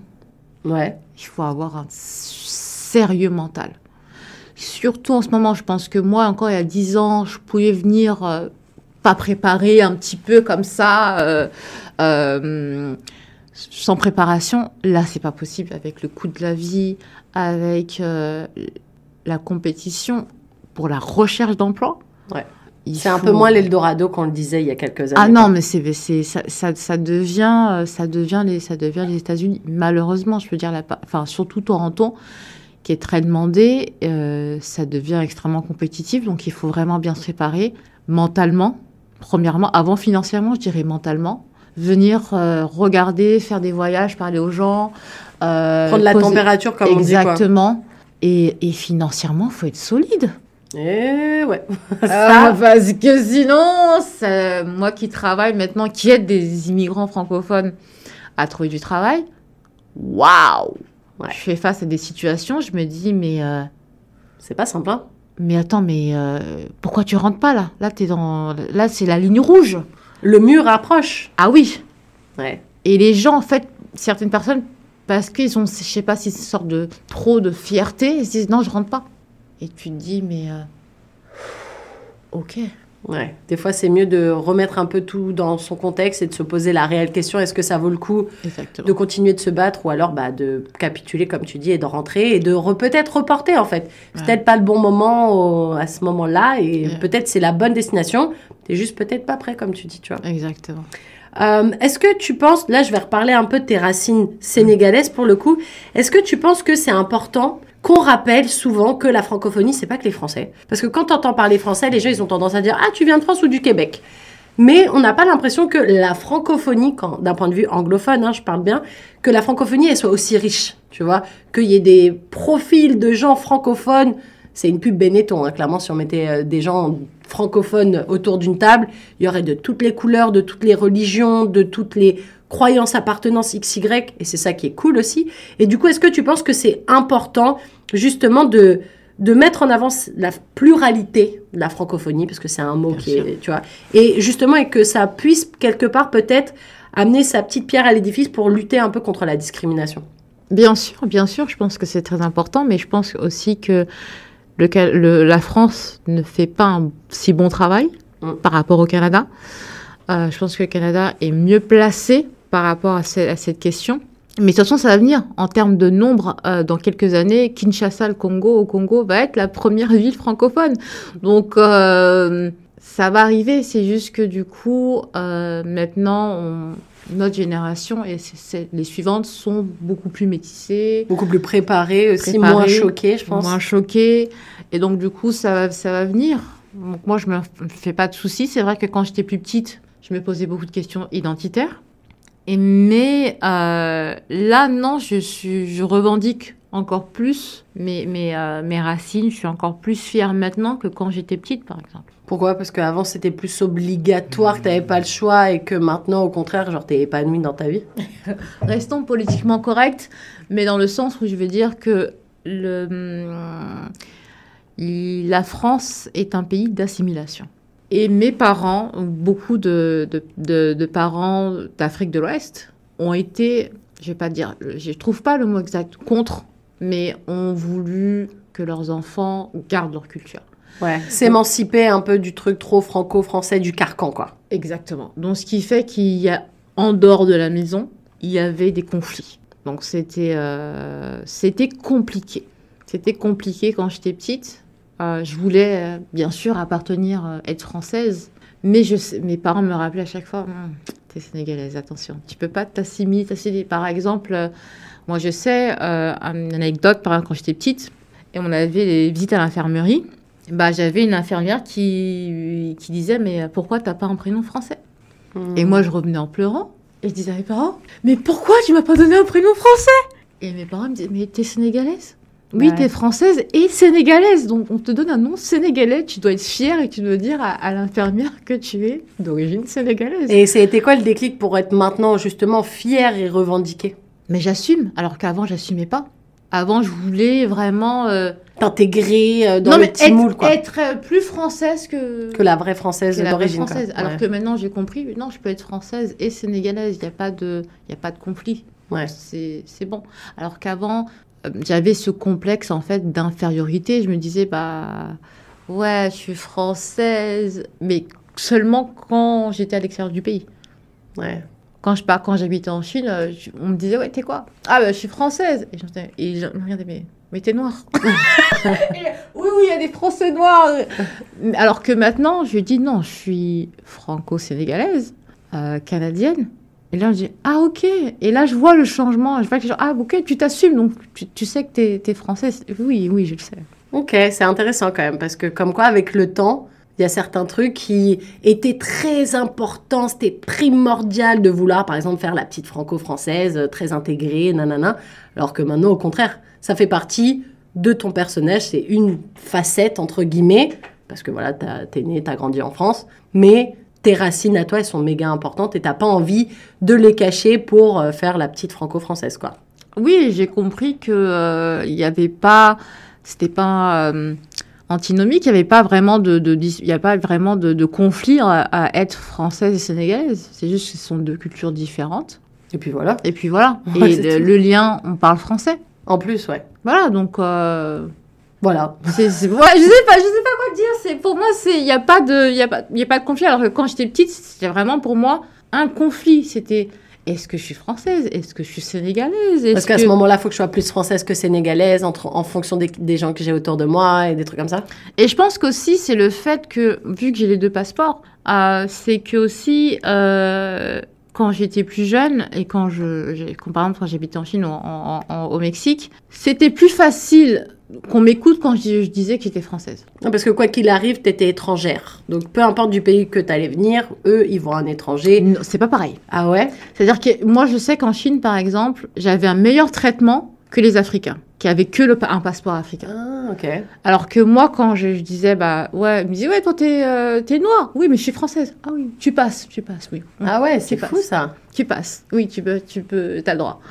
Speaker 2: Ouais.
Speaker 3: Il faut avoir un sérieux mental. Surtout en ce moment, je pense que moi, encore il y a 10 ans, je pouvais venir... pas préparé un petit peu comme ça, sans préparation. Là, c'est pas possible avec le coût de la vie, avec la compétition pour la recherche d'emploi.
Speaker 2: Ouais. C'est un peu moins l'Eldorado qu'on le disait il y a quelques années.
Speaker 3: Ah non, mais ça devient les États-Unis. Malheureusement, je peux dire, surtout Toronto, qui est très demandé, ça devient extrêmement compétitif. Donc, il faut vraiment bien se préparer mentalement. Premièrement, avant financièrement, je dirais mentalement. Venir regarder, faire des voyages, parler aux gens.
Speaker 2: Prendre la température, comme on dit.
Speaker 3: Exactement. Et financièrement, il faut être solide.
Speaker 2: Et ouais.
Speaker 3: Parce que sinon, moi qui travaille maintenant, qui aide des immigrants francophones à trouver du travail, waouh! Ouais. Je fais face à des situations, je me dis, mais...
Speaker 2: c'est pas simple, hein?
Speaker 3: Mais attends, pourquoi tu rentres pas là? Là, c'est la ligne rouge.
Speaker 2: Le mur approche.
Speaker 3: Ah oui.
Speaker 2: Ouais.
Speaker 3: Et les gens, en fait, certaines personnes, parce qu'ils ont, je sais pas si c'est une sorte de trop de fierté, ils se disent non, je rentre pas. Et tu te dis, mais ok.
Speaker 2: Ouais. Des fois, c'est mieux de remettre un peu tout dans son contexte et de se poser la réelle question, est-ce que ça vaut le coup de continuer de se battre ou alors de capituler, comme tu dis, et de rentrer et de peut-être reporter, en fait. C'est peut-être pas le bon moment à ce moment-là et peut-être c'est la bonne destination. T'es juste peut-être pas prêt, comme tu dis, tu vois.
Speaker 3: Exactement.
Speaker 2: Est-ce que tu penses, là je vais reparler un peu de tes racines sénégalaises pour le coup, est-ce que tu penses que c'est important qu'on rappelle souvent que la francophonie, c'est pas que les Français? Parce que quand tu entends parler français, les gens ils ont tendance à dire « Ah, tu viens de France ou du Québec ?» Mais on n'a pas l'impression que la francophonie, d'un point de vue anglophone, je parle bien, que la francophonie, elle soit aussi riche, tu vois, qu'il y ait des profils de gens francophones. C'est une pub Benetton, clairement, si on mettait des gens francophones autour d'une table, il y aurait de toutes les couleurs, de toutes les religions, de toutes les croyances, appartenances XY, et c'est ça qui est cool aussi. Et du coup, est-ce que tu penses que c'est important, justement, de mettre en avant la pluralité de la francophonie, parce que c'est un mot qui est, tu vois, et justement, et que ça puisse, quelque part, peut-être, amener sa petite pierre à l'édifice pour lutter un peu contre la discrimination?
Speaker 3: Bien sûr, je pense que c'est très important, mais je pense aussi que la France ne fait pas un si bon travail par rapport au Canada. Je pense que le Canada est mieux placé par rapport à cette question. Mais de toute façon, ça va venir. En termes de nombre, dans quelques années, Kinshasa, au Congo, va être la première ville francophone. Donc, ça va arriver. C'est juste que du coup, maintenant, notre génération et les suivantes sont beaucoup plus métissées.
Speaker 2: Beaucoup plus préparées aussi, moins choquées, je pense.
Speaker 3: Moins choquées. Et donc, du coup, ça va venir. Donc, moi, je me fais pas de soucis. C'est vrai que quand j'étais plus petite, je me posais beaucoup de questions identitaires. Mais là, non, je revendique encore plus mes racines. Je suis encore plus fière maintenant que quand j'étais petite, par exemple.
Speaker 2: Pourquoi? Parce qu'avant, c'était plus obligatoire, que tu n'avais pas le choix, et que maintenant, au contraire, genre, tu es épanouie dans ta vie?
Speaker 3: Restons politiquement corrects, mais dans le sens où je veux dire que la France est un pays d'assimilation. Et mes parents, beaucoup de parents d'Afrique de l'Ouest, ont été, je vais pas dire, je trouve pas le mot exact, contre, mais ont voulu que leurs enfants gardent leur culture.
Speaker 2: Ouais, s'émanciper un peu du truc trop franco-français, du carcan, quoi.
Speaker 3: Exactement. Donc, ce qui fait qu'il y a, en dehors de la maison, il y avait des conflits. Donc, c'était compliqué. C'était compliqué quand j'étais petite. Je voulais, bien sûr, être française. Mais mes parents me rappelaient à chaque fois, t'es sénégalaise, attention. Tu peux pas t'assimiler. Par exemple, moi, je sais, une anecdote, par exemple, quand j'étais petite, et on avait des visites à l'infirmerie, j'avais une infirmière qui disait, mais pourquoi t'as pas un prénom français? Et moi, je revenais en pleurant. Et je disais à mes parents, mais pourquoi tu m'as pas donné un prénom français? Et mes parents me disaient, mais t'es sénégalaise? Oui, ouais. T'es française et sénégalaise. Donc, on te donne un nom sénégalais. Tu dois être fière et tu dois dire à l'infirmière que tu es d'origine sénégalaise.
Speaker 2: Et ça a été quoi le déclic pour être maintenant, justement, fière et revendiquée?
Speaker 3: Mais j'assume, alors qu'avant, j'assumais pas. Avant, je voulais vraiment...
Speaker 2: t'intégrer dans le petit moule, quoi.
Speaker 3: Être plus française que
Speaker 2: la vraie française d'origine.
Speaker 3: Alors que maintenant, j'ai compris, non, je peux être française et sénégalaise. Il n'y a pas de conflit.
Speaker 2: Ouais.
Speaker 3: C'est bon. Alors qu'avant... j'avais ce complexe, en fait, d'infériorité. Je me disais, ouais, je suis française, mais seulement quand j'étais à l'extérieur du pays.
Speaker 2: Ouais.
Speaker 3: Quand j'habitais en Chine, on me disait, ouais, t'es quoi? Je suis française. Et je me regardais, mais t'es noire. Oui, il y a des Français noirs. Alors que maintenant, je dis, non, je suis franco-sénégalaise, canadienne. Et là, je dis, ok. Et là, je vois le changement. Je vois que les gens, ok, tu t'assumes. Donc, tu sais que t'es française. Oui, je le sais.
Speaker 2: Ok, c'est intéressant quand même. Parce que comme quoi, avec le temps, il y a certains trucs qui étaient très importants. C'était primordial de vouloir, par exemple, faire la petite franco-française, très intégrée, nanana. Alors que maintenant, au contraire, ça fait partie de ton personnage. C'est une facette, entre guillemets. Parce que voilà, t'es né, t'as grandi en France. Mais... tes racines à toi, elles sont méga importantes et t'as pas envie de les cacher pour faire la petite franco-française, quoi.
Speaker 3: Oui, j'ai compris que il y avait pas, c'était pas antinomique, il y avait pas vraiment de conflit à être française et sénégalaise. C'est juste que ce sont deux cultures différentes.
Speaker 2: Et puis voilà.
Speaker 3: Ouais, et le lien, on parle français.
Speaker 2: En plus, ouais.
Speaker 3: Voilà, donc.
Speaker 2: Voilà.
Speaker 3: Ouais, je sais pas quoi dire. Pour moi, il y a pas de conflit. Alors que quand j'étais petite, c'était vraiment pour moi un conflit. C'était est-ce que je suis française? Est-ce que je suis sénégalaise?
Speaker 2: Parce qu'à ce moment-là, il faut que je sois plus française que sénégalaise en fonction des gens que j'ai autour de moi et des trucs comme ça.
Speaker 3: Et je pense qu'aussi, c'est le fait que, vu que j'ai les deux passeports, c'est que aussi, quand j'étais plus jeune et par exemple, quand j'habitais en Chine ou au Mexique, c'était plus facile qu'on m'écoute quand je disais que j'étais française.
Speaker 2: Non, parce que quoi qu'il arrive, t'étais étrangère. Donc, peu importe du pays que t'allais venir, eux, ils vont un étranger.
Speaker 3: Non, c'est pas pareil.
Speaker 2: Ah ouais?
Speaker 3: C'est-à-dire que moi, je sais qu'en Chine, par exemple, j'avais un meilleur traitement que les Africains, qui avaient que un passeport africain.
Speaker 2: Ah, ok.
Speaker 3: Alors que moi, quand je disais, bah, ouais, ils me disaient, ouais, toi, t'es noire. Oui, mais je suis française. Ah oui, tu passes, oui.
Speaker 2: Ah ouais, c'est
Speaker 3: Tu
Speaker 2: fou
Speaker 3: passes.
Speaker 2: ça.
Speaker 3: Tu passes. Oui, t'as le droit.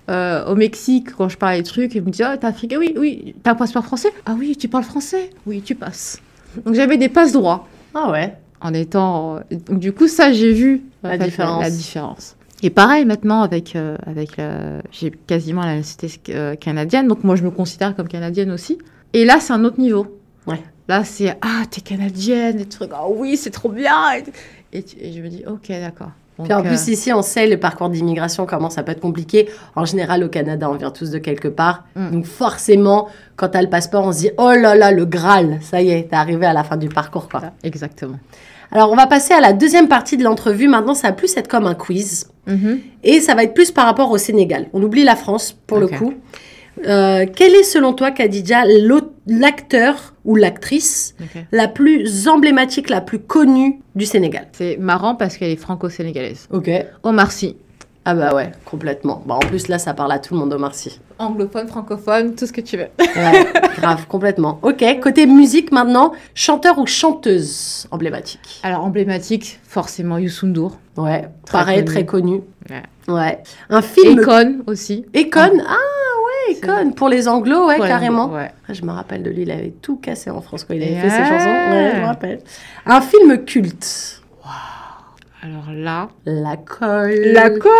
Speaker 3: Au Mexique, quand je parlais des trucs, ils me disaient, oh, t'es africain, oui, t'as un passeport français? Ah oui, tu parles français? Oui, tu passes. Donc j'avais des passe-droits.
Speaker 2: Ah ouais.
Speaker 3: En étant. Donc, du coup, ça, j'ai vu
Speaker 2: La
Speaker 3: différence. Et pareil, maintenant, j'ai quasiment la nationalité canadienne, donc moi, je me considère comme canadienne aussi. Et là, c'est un autre niveau.
Speaker 2: Ouais.
Speaker 3: Là, c'est, t'es canadienne, et tu regardes, ah oui, c'est trop bien. Et je me dis, ok, d'accord. Donc,
Speaker 2: Puis en plus, ici, on sait le parcours d'immigration, comment ça peut être compliqué. En général, au Canada, on vient tous de quelque part. Donc forcément, quand t'as le passeport, on se dit, oh là là, le Graal, ça y est, t'es arrivé à la fin du parcours, quoi.
Speaker 3: Exactement.
Speaker 2: Alors, on va passer à la deuxième partie de l'entrevue. Maintenant, ça va plus être comme un quiz. Et ça va être plus par rapport au Sénégal. On oublie la France, pour le coup. Quel est, selon toi, Khadija, l'acteur ou l'actrice la plus emblématique, la plus connue du Sénégal?
Speaker 3: C'est marrant parce qu'elle est franco-sénégalaise.
Speaker 2: Ok.
Speaker 3: Omar Sy.
Speaker 2: Ah bah ouais, complètement. Bah, en plus, là, ça parle à tout le monde, Omar Sy.
Speaker 3: Anglophone, francophone, tout ce que tu veux.
Speaker 2: Ouais, grave, complètement. Ok, côté musique maintenant, chanteur ou chanteuse emblématique?
Speaker 3: Alors, emblématique, forcément, Youssou N'Dour.
Speaker 2: Ouais,
Speaker 3: Très
Speaker 2: pareil,
Speaker 3: connu.
Speaker 2: très connu.
Speaker 3: Ouais.
Speaker 2: Ouais. Un film...
Speaker 3: Akon aussi.
Speaker 2: Akon, ah ouais, Akon. Pour les anglos, ouais,
Speaker 3: Pour les
Speaker 2: carrément.
Speaker 3: Anglos, ouais.
Speaker 2: Ah, je me rappelle de lui, il avait tout cassé en France quand il avait
Speaker 3: Yeah.
Speaker 2: fait ses chansons. Ouais, je me rappelle. Un film culte.
Speaker 3: Alors là...
Speaker 2: La Colle.
Speaker 3: La Colle.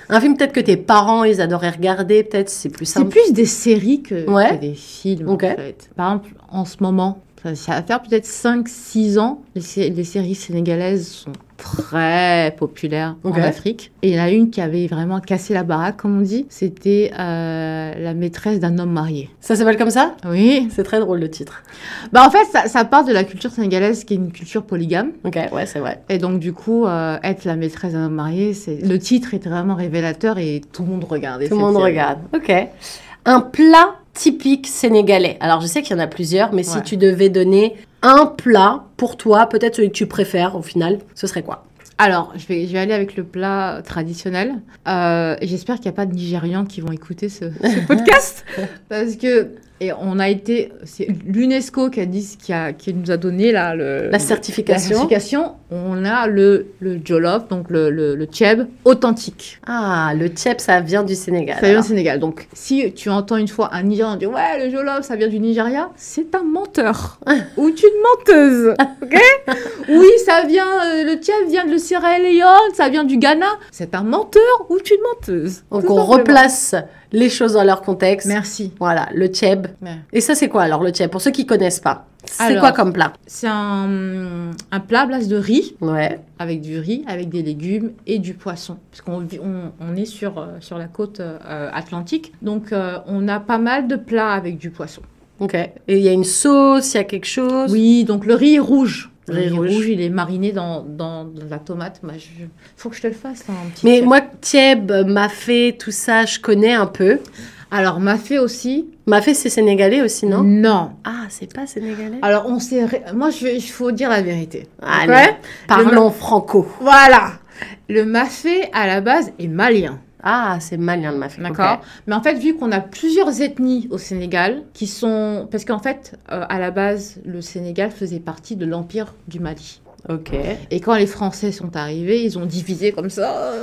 Speaker 2: Un film peut-être que tes parents, ils adoraient regarder, peut-être, c'est plus
Speaker 3: C'est
Speaker 2: simple.
Speaker 3: plus des séries que des films,
Speaker 2: Ok.
Speaker 3: en fait. Par exemple, en ce moment, ça va faire peut-être 5-6 ans, les séries sénégalaises sont très populaires
Speaker 2: Ok.
Speaker 3: en Afrique. Et il y en a une qui avait vraiment cassé la baraque, comme on dit. C'était La maîtresse d'un homme marié.
Speaker 2: Ça s'appelle comme ça?
Speaker 3: Oui.
Speaker 2: C'est très drôle le titre.
Speaker 3: Bah, en fait, ça part de la culture sénégalaise, qui est une culture polygame.
Speaker 2: Ok, ouais, c'est vrai.
Speaker 3: Et donc, du coup, être la maîtresse d'un homme marié, le titre est vraiment révélateur et tout le monde regarde.
Speaker 2: Tout le monde regarde. Ok. Un plat typique sénégalais. Alors, je sais qu'il y en a plusieurs, mais si tu devais donner un plat pour toi, peut-être celui que tu préfères au final, ce serait quoi?
Speaker 3: Alors, je vais aller avec le plat traditionnel. Et j'espère qu'il n'y a pas de Nigérians qui vont écouter ce podcast. Parce que c'est l'UNESCO qui nous a donné là,
Speaker 2: La certification.
Speaker 3: On a le jollof, donc le tchèb authentique.
Speaker 2: Ah, le tchèp, ça vient du Sénégal.
Speaker 3: Ça vient du Sénégal. Donc, si tu entends une fois un Nigérian dire « Ouais, le jollof, ça vient du Nigeria », c'est un menteur ou une menteuse. Ok. Oui, le tchèp vient de le Sierra Leone, ça vient du Ghana. C'est un menteur ou une menteuse.
Speaker 2: Donc,
Speaker 3: tout
Speaker 2: on
Speaker 3: simplement.
Speaker 2: replace les choses dans leur contexte.
Speaker 3: Merci.
Speaker 2: Voilà, le tchèb.
Speaker 3: Ouais.
Speaker 2: Et ça, c'est quoi alors le tchèb? Pour ceux qui connaissent pas, c'est
Speaker 3: Alors,
Speaker 2: quoi comme plat?
Speaker 3: C'est un plat à base de riz,
Speaker 2: Ouais.
Speaker 3: avec du riz, avec des légumes et du poisson. Parce qu'on on est sur la côte atlantique, donc on a pas mal de plats avec du poisson.
Speaker 2: Ok. Et il y a une sauce, il y a quelque chose?
Speaker 3: Oui, donc le riz est rouge. Le
Speaker 2: Riz
Speaker 3: riz
Speaker 2: rouge.
Speaker 3: rouge, il est mariné dans de la tomate. Faut que je te le fasse, un petit
Speaker 2: Mais
Speaker 3: tchèb.
Speaker 2: moi, tchèb, mafé, tout ça, je connais un peu.
Speaker 3: Alors, mafé aussi.
Speaker 2: Mafé, c'est sénégalais aussi, non?
Speaker 3: Non.
Speaker 2: Ah, c'est pas sénégalais?
Speaker 3: Alors, moi, il faut dire la vérité.
Speaker 2: Allez,
Speaker 3: Ouais.
Speaker 2: parlons franco.
Speaker 3: Voilà. Le mafé, à la base, est malien.
Speaker 2: Ah, c'est malien le mafé.
Speaker 3: D'accord.
Speaker 2: Ok.
Speaker 3: Mais en fait, vu qu'on a plusieurs ethnies au Sénégal qui sont... Parce qu'en fait, à la base, le Sénégal faisait partie de l'Empire du Mali.
Speaker 2: Ok.
Speaker 3: Et quand les Français sont arrivés, ils ont divisé comme ça,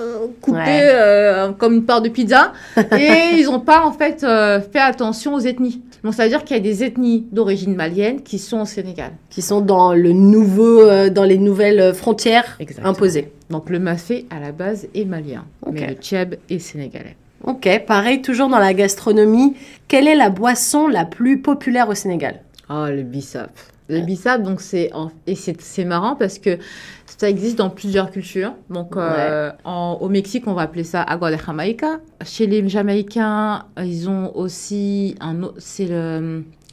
Speaker 3: coupé
Speaker 2: Ouais.
Speaker 3: comme une part de pizza. Et ils n'ont pas, en fait, fait attention aux ethnies. Donc, ça veut dire qu'il y a des ethnies d'origine malienne qui sont au Sénégal.
Speaker 2: Qui sont dans le nouveau, dans les nouvelles frontières
Speaker 3: Exactement.
Speaker 2: imposées.
Speaker 3: Donc, le mafé, à la base, est malien.
Speaker 2: Ok.
Speaker 3: Mais le tchèb est sénégalais.
Speaker 2: Ok, pareil, toujours dans la gastronomie. Quelle est la boisson la plus populaire au Sénégal?
Speaker 3: Oh, le bissap. Le bissap, donc c'est marrant parce que ça existe dans plusieurs cultures. Donc au Mexique, on va appeler ça agua de Jamaica. Chez les Jamaïcains, ils ont aussi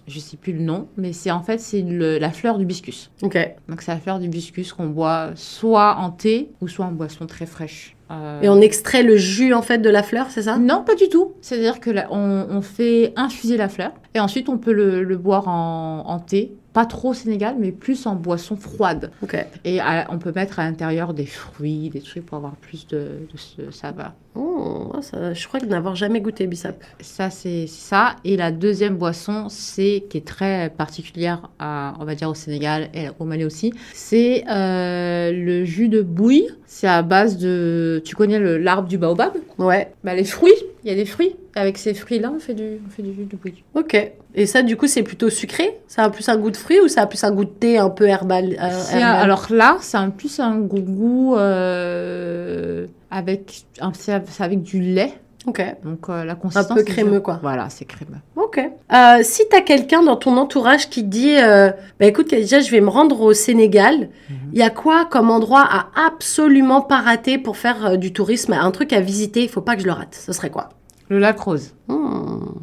Speaker 3: je sais plus le nom, mais c'est la fleur d'hibiscus.
Speaker 2: Ok.
Speaker 3: Donc c'est la fleur d'hibiscus qu'on boit soit en thé ou soit en boisson très fraîche.
Speaker 2: Et on extrait le jus en fait de la fleur, c'est ça?
Speaker 3: Non, pas du tout. C'est-à-dire que on fait infuser la fleur et ensuite on peut le boire en thé. Pas trop au Sénégal, mais plus en boisson froide.
Speaker 2: Ok.
Speaker 3: Et on peut mettre à l'intérieur des fruits, des trucs pour avoir plus de ce saveur.
Speaker 2: Oh, ça, je crois que n'avoir jamais goûté Bissap.
Speaker 3: Ça, c'est ça. Et la deuxième boisson, qui est très particulière, on va dire, au Sénégal et au Mali aussi, c'est le jus de bouille. C'est à base de... Tu connais l'arbre du baobab?
Speaker 2: Ouais.
Speaker 3: Bah, les fruits, il y a des fruits. Avec ces fruits-là, on fait du jus de bouille.
Speaker 2: Ok. Et ça, du coup, c'est plutôt sucré? Ça a plus un goût de fruit ou ça a plus un goût de thé un peu herbal,
Speaker 3: alors là, c'est plus un goût avec du lait.
Speaker 2: Ok.
Speaker 3: Donc la consistance...
Speaker 2: Un peu crémeux, quoi.
Speaker 3: Voilà, c'est crémeux.
Speaker 2: Ok. Si t'as quelqu'un dans ton entourage qui te dit écoute, déjà, je vais me rendre au Sénégal, il y a quoi comme endroit à absolument pas rater pour faire du tourisme? Un truc à visiter, il faut pas que je le rate. Ce serait quoi?
Speaker 3: Le lac Rose.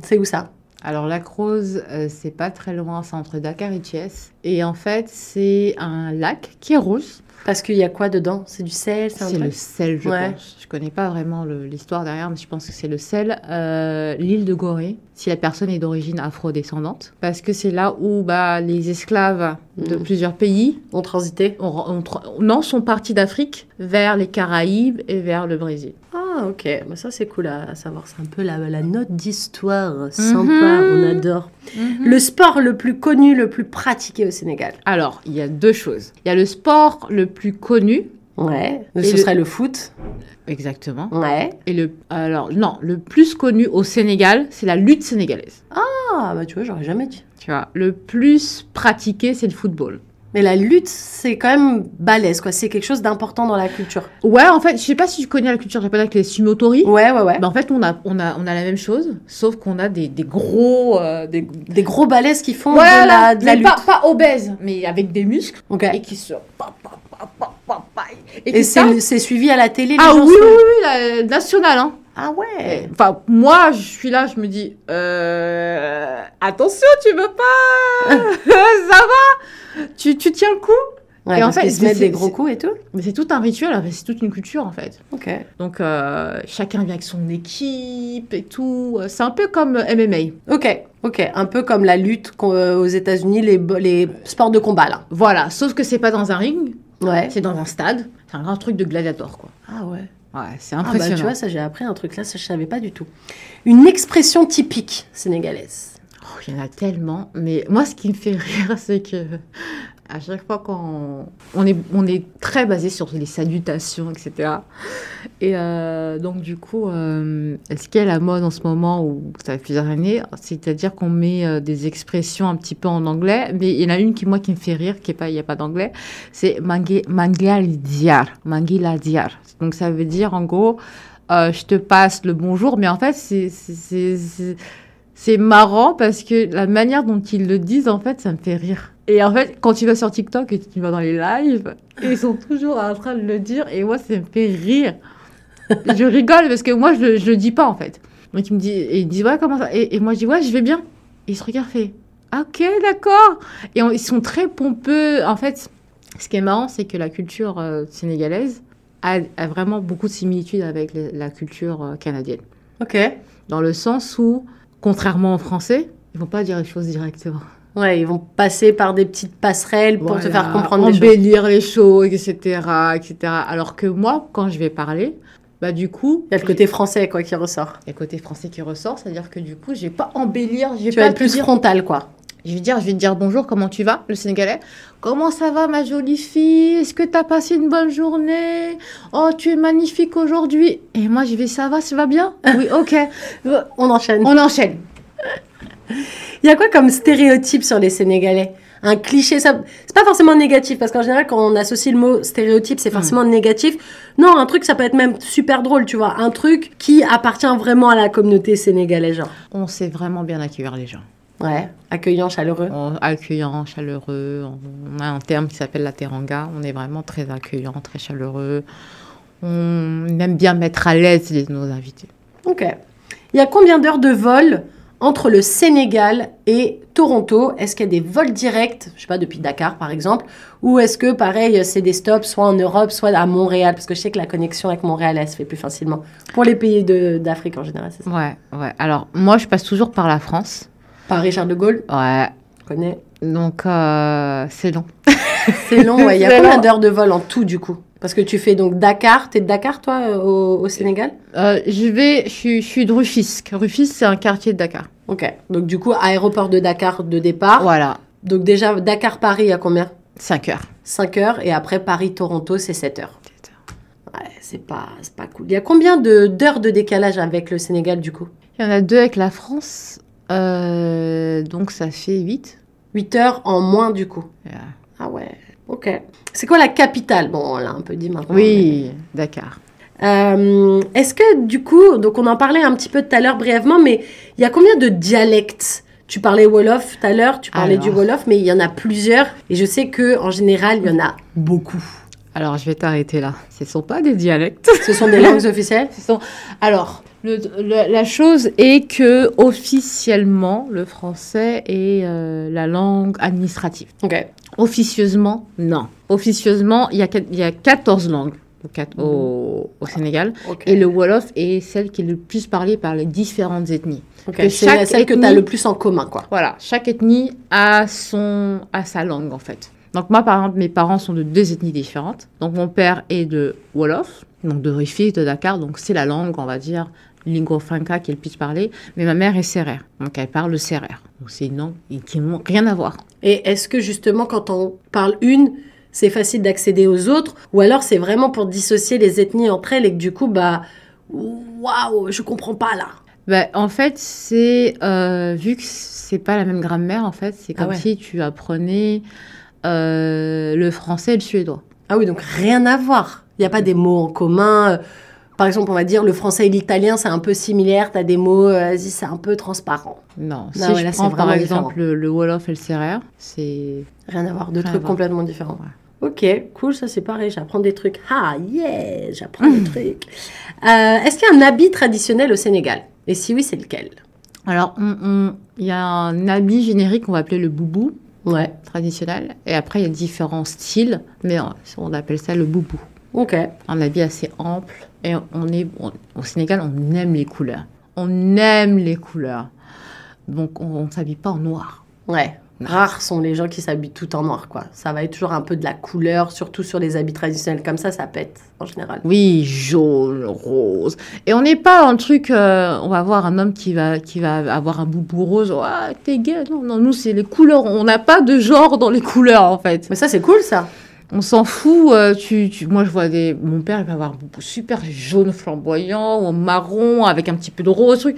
Speaker 2: C'est où ça?
Speaker 3: Alors, lac Rose, c'est pas très loin, c'est entre Dakar et Thiès. Et en fait, c'est un lac qui est rose.
Speaker 2: Parce qu'il y a quoi dedans? C'est du sel?
Speaker 3: C'est le sel, je pense. Je connais pas vraiment l'histoire derrière, mais je pense que c'est le sel. L'île de Gorée, si la personne est d'origine afro-descendante. Parce que c'est là où les esclaves de plusieurs pays
Speaker 2: ont transité.
Speaker 3: Sont partis d'Afrique vers les Caraïbes et vers le Brésil.
Speaker 2: Ah, ok. Mais ça, c'est cool à savoir. C'est un peu la note d'histoire sympa. On adore. Le sport le plus connu, le plus pratiqué au Sénégal?
Speaker 3: Alors, il y a deux choses. Il y a le sport le plus connu.
Speaker 2: Ouais. Ce serait le foot.
Speaker 3: Exactement.
Speaker 2: Ouais.
Speaker 3: Et le plus connu au Sénégal, c'est la lutte sénégalaise.
Speaker 2: Ah, tu vois, j'aurais jamais dit.
Speaker 3: Tu vois, le plus pratiqué, c'est le football.
Speaker 2: Mais la lutte, c'est quand même balèze, quoi. C'est quelque chose d'important dans la culture.
Speaker 3: Ouais, en fait, je sais pas si tu connais la culture japonaise avec les sumotori.
Speaker 2: Ouais.
Speaker 3: En fait, on a la même chose, sauf qu'on a des gros...
Speaker 2: Des gros balèzes qui font de la lutte.
Speaker 3: Pas obèses, mais avec des muscles.
Speaker 2: Ok.
Speaker 3: Et qui se...
Speaker 2: Et c'est suivi à la télé,
Speaker 3: les gens oui, la nationale, hein.
Speaker 2: Ah ouais.
Speaker 3: Enfin, moi, je suis là, je me dis, attention, tu veux pas, ça va, tu tiens le coup.
Speaker 2: Ouais, et en fait, ils se mettent des gros coups et tout.
Speaker 3: Mais c'est tout un rituel, c'est toute une culture en fait.
Speaker 2: Ok.
Speaker 3: Donc chacun vient avec son équipe et tout. C'est un peu comme MMA.
Speaker 2: Ok. Un peu comme la lutte aux États-Unis, les sports de combat là.
Speaker 3: Voilà, sauf que c'est pas dans un ring.
Speaker 2: Ouais.
Speaker 3: C'est dans un stade. C'est un grand truc de gladiator quoi.
Speaker 2: Ah ouais.
Speaker 3: Ouais, c'est impressionnant.
Speaker 2: Tu vois, ça j'ai appris un truc là, ça je savais pas du tout. Une expression typique sénégalaise.
Speaker 3: Oh, il y en a tellement, mais moi ce qui me fait rire, c'est que à chaque fois quand on est très basé sur les salutations, etc. Et donc du coup, ce qui est la mode en ce moment, ou ça fait plusieurs années, c'est-à-dire qu'on met des expressions un petit peu en anglais, mais il y en a une qui me fait rire, il n'y a pas d'anglais, c'est Mangilar. Donc ça veut dire en gros, je te passe le bonjour, mais en fait c'est marrant parce que la manière dont ils le disent, en fait, ça me fait rire. Et en fait, quand tu vas sur TikTok et tu vas dans les lives, ils sont toujours en train de le dire et moi, ça me fait rire. Je rigole parce que moi, je le dis pas, en fait. Donc, ils disent, ouais, comment ça? Et moi, je dis, ouais, je vais bien. Et ils se regardent, fait, ok, d'accord. Et ils sont très pompeux. En fait, ce qui est marrant, c'est que la culture sénégalaise a vraiment beaucoup de similitudes avec la culture canadienne.
Speaker 2: Ok.
Speaker 3: Dans le sens où, contrairement aux Français, ils vont pas dire les choses directement.
Speaker 2: Ouais, ils vont passer par des petites passerelles pour te faire comprendre des choses.
Speaker 3: Embellir les choses, etc., etc. Alors que moi, quand je vais parler, du coup...
Speaker 2: Il y a le côté français, quoi, qui ressort.
Speaker 3: Il y a le côté français qui ressort, c'est-à-dire que du coup, je vais pas embellir,
Speaker 2: tu vas être plus frontal, quoi.
Speaker 3: Je vais te dire bonjour, comment tu vas, le Sénégalais? Comment ça va, ma jolie fille? Est-ce que tu as passé une bonne journée? Oh, tu es magnifique aujourd'hui. Et moi, je vais, ça va bien? Oui, ok.
Speaker 2: On enchaîne. Il y a quoi comme stéréotype sur les Sénégalais? Un cliché, ça, c'est pas forcément négatif, parce qu'en général, quand on associe le mot stéréotype, c'est forcément négatif. Non, un truc, ça peut être même super drôle, tu vois. Un truc qui appartient vraiment à la communauté sénégalaise, genre.
Speaker 3: On sait vraiment bien accueillir les gens.
Speaker 2: Ouais, accueillant, chaleureux.
Speaker 3: Accueillant, chaleureux. On a un terme qui s'appelle la teranga. On est vraiment très accueillant, très chaleureux. On aime bien mettre à l'aise nos invités.
Speaker 2: Ok. Il y a combien d'heures de vol entre le Sénégal et Toronto, est-ce qu'il y a des vols directs, je sais pas, depuis Dakar par exemple, ou est-ce que pareil, c'est des stops soit en Europe, soit à Montréal, parce que je sais que la connexion avec Montréal, elle se fait plus facilement pour les pays d'Afrique en général, c'est ça?
Speaker 3: Ouais. Alors, moi, je passe toujours par la France.
Speaker 2: Par Richard de Gaulle?
Speaker 3: Ouais.
Speaker 2: Je connais.
Speaker 3: Donc, c'est long.
Speaker 2: C'est long, ouais. Il y a combien d'heures de vol en tout, du coup? Parce que tu fais donc Dakar. T'es de Dakar, toi, au Sénégal?
Speaker 3: Je suis de Rufisque. Rufisque, c'est un quartier de Dakar.
Speaker 2: Ok. Donc, du coup, aéroport de Dakar de départ.
Speaker 3: Voilà.
Speaker 2: Donc, déjà, Dakar-Paris, il y a combien?
Speaker 3: 5 heures.
Speaker 2: 5 heures. Et après, Paris-Toronto, c'est 7 heures. Ouais, c'est pas cool. Il y a combien d'heures de décalage avec le Sénégal, du coup?
Speaker 3: Il y en a 2 avec la France. Donc, ça fait 8.
Speaker 2: 8 heures en moins, du coup.
Speaker 3: Yeah.
Speaker 2: Ah ouais. Ok. C'est quoi la capitale? Bon, on l'a un peu dit maintenant.
Speaker 3: Oui, Dakar.
Speaker 2: Est-ce que du coup, donc on en parlait un petit peu tout à l'heure brièvement, mais il y a combien de dialectes? Tu parlais Wolof tout à l'heure, tu parlais du Wolof, mais il y en a plusieurs. Et je sais qu'en général, il y en a beaucoup.
Speaker 3: Alors, je vais t'arrêter là. Ce ne sont pas des dialectes.
Speaker 2: Ce sont des langues officielles?
Speaker 3: Alors, la chose est que officiellement, le français est la langue administrative.
Speaker 2: Ok.
Speaker 3: Officieusement, non. Officieusement, il y a 14 langues au Sénégal. Okay. Et le Wolof est celle qui est le plus parlée par les différentes ethnies.
Speaker 2: Okay. C'est celle que tu as le plus en commun, quoi.
Speaker 3: Voilà. Chaque ethnie a sa langue, en fait. Donc moi, par exemple, mes parents sont de 2 ethnies différentes. Donc mon père est de Wolof, donc de Rufisque, de Dakar. Donc c'est la langue, on va dire, lingua franca qui est le plus parlée. Mais ma mère est sérère, donc elle parle le sérère. Donc c'est une langue qui n'a rien à voir.
Speaker 2: Et est-ce que justement, quand on parle c'est facile d'accéder aux autres? Ou alors c'est vraiment pour dissocier les ethnies entre elles et que du coup, waouh, je comprends pas là.
Speaker 3: En fait, c'est vu que c'est pas la même grammaire, en fait, c'est comme si tu apprenais le français et le suédois.
Speaker 2: Ah oui, donc rien à voir. Il n'y a pas des mots en commun. Par exemple, on va dire le français et l'italien, c'est un peu similaire. Tu as des mots, c'est un peu transparent.
Speaker 3: Non, si je prends par exemple le Wolof et le sérère, c'est...
Speaker 2: Rien à voir, 2 trucs complètement différents. Ouais. Ok, cool, ça c'est pareil, j'apprends des trucs. Ah, yeah, j'apprends des trucs. Est-ce qu'il y a un habit traditionnel au Sénégal? Et si oui, c'est lequel?
Speaker 3: Alors, il y a un habit générique qu'on va appeler le boubou.
Speaker 2: Ouais.
Speaker 3: Traditionnel. Et après, il y a différents styles, mais on appelle ça le boubou.
Speaker 2: Ok.
Speaker 3: Un habit assez ample. Et au Sénégal, on aime les couleurs. On aime les couleurs. Donc, on ne s'habille pas en noir.
Speaker 2: Ouais. Rares sont les gens qui s'habillent tout en noir, quoi. Ça va être toujours un peu de la couleur, surtout sur les habits traditionnels comme ça pète, en général.
Speaker 3: Oui, jaune, rose. Et on n'est pas dans le truc, on va voir un homme qui va avoir un boubou rose. Ah, t'es gay. Non, nous, c'est les couleurs. On n'a pas de genre dans les couleurs, en fait.
Speaker 2: Mais ça, c'est cool, ça.
Speaker 3: On s'en fout. Moi, je vois mon père, il va avoir un boubou super jaune flamboyant, ou marron, avec un petit peu de rose, truc.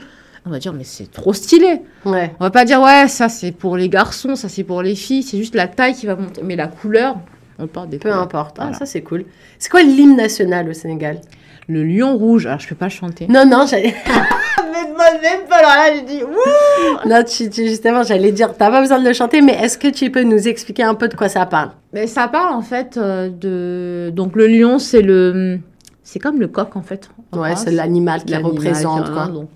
Speaker 3: On va dire, mais c'est trop stylé.
Speaker 2: Ouais.
Speaker 3: On va pas dire, ouais, ça c'est pour les garçons, ça c'est pour les filles. C'est juste la taille qui va monter. Mais la couleur, on parle des couleurs.
Speaker 2: Peu importe. Voilà. Ah, ça c'est cool. C'est quoi l'hymne national au Sénégal?
Speaker 3: Le lion rouge. Alors, je peux pas le chanter.
Speaker 2: Non, j'allais... même pas, alors là, j'ai dit, wouh! Non, justement, j'allais dire, t'as pas besoin de le chanter, mais est-ce que tu peux nous expliquer un peu de quoi ça parle?
Speaker 3: Mais ça parle, en fait, Donc, le lion, c'est comme le coq, en fait.
Speaker 2: Ouais, c'est l'animal qui représente, quoi.
Speaker 3: Donc,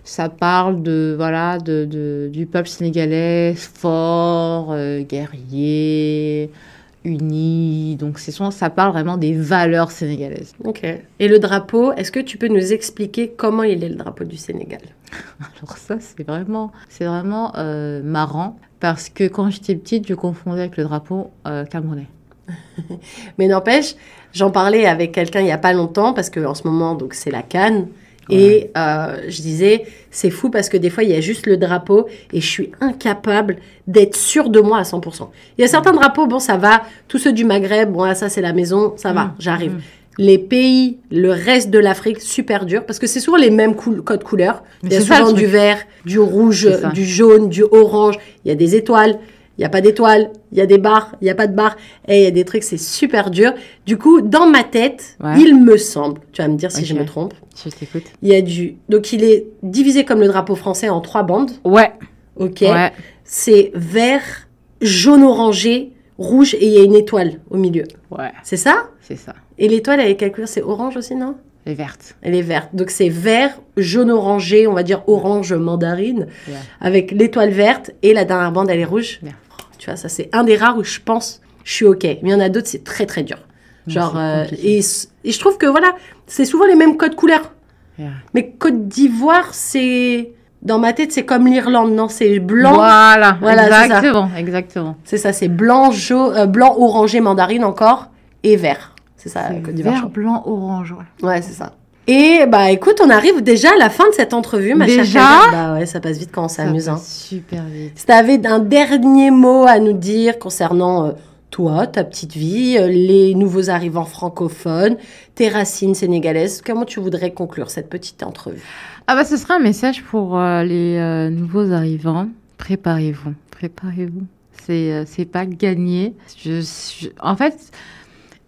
Speaker 3: ça parle du peuple sénégalais fort, guerrier, uni. Donc, ça parle vraiment des valeurs sénégalaises.
Speaker 2: Ok. Et le drapeau, est-ce que tu peux nous expliquer comment il est le drapeau du Sénégal?
Speaker 3: Alors ça, c'est vraiment marrant parce que quand j'étais petite, je confondais avec le drapeau camerounais.
Speaker 2: Mais n'empêche, j'en parlais avec quelqu'un il n'y a pas longtemps parce qu'en ce moment, donc, c'est la CAN. Et je disais, c'est fou parce que des fois, il y a juste le drapeau et je suis incapable d'être sûre de moi à 100%. Il y a certains drapeaux, bon, ça va. Tous ceux du Maghreb, bon, ça, c'est la maison, ça va, j'arrive. Les pays, le reste de l'Afrique, super dur parce que c'est souvent les mêmes codes couleurs. Il y a souvent du vert, du rouge, du jaune, du orange. Il y a des étoiles. Il n'y a pas d'étoiles, il y a des barres, il n'y a pas de barres. Et il y a des trucs, c'est super dur. Du coup, dans ma tête, il me semble, tu vas me dire si je me trompe.
Speaker 3: Je t'écoute.
Speaker 2: Donc, il est divisé comme le drapeau français en 3 bandes.
Speaker 3: Ouais.
Speaker 2: Ok. Ouais. C'est vert, jaune orangé, rouge et il y a une étoile au milieu.
Speaker 3: Ouais.
Speaker 2: C'est ça?
Speaker 3: C'est ça.
Speaker 2: Et l'étoile avec quelle couleur? C'est orange aussi, non?
Speaker 3: Les vertes.
Speaker 2: Elle est verte. Donc c'est vert, jaune orangé, on va dire orange mandarine, avec l'étoile verte et la dernière bande, elle est rouge. Oh, tu vois, ça c'est un des rares où je pense, je suis OK. Mais il y en a d'autres, c'est très très dur. Genre, et je trouve que voilà, c'est souvent les mêmes codes couleurs. Mais Côte d'Ivoire, c'est... Dans ma tête, c'est comme l'Irlande, non? C'est blanc.
Speaker 3: Voilà, exactement.
Speaker 2: C'est ça, c'est blanc, blanc, orangé, mandarine encore, et vert. C'est ça, Côte d'Ivoire.
Speaker 3: Vert, blanc, orange,
Speaker 2: Ouais, c'est ça. Et bah écoute, on arrive déjà à la fin de cette entrevue, ma chère Kader. Bah ouais, ça passe vite quand on s'amuse.
Speaker 3: Ça passe super vite.
Speaker 2: Si tu avais un dernier mot à nous dire concernant toi, ta petite vie, les nouveaux arrivants francophones, tes racines sénégalaises, comment tu voudrais conclure cette petite entrevue?
Speaker 3: Ah bah ce sera un message pour les nouveaux arrivants. Préparez-vous. C'est pas gagné. En fait,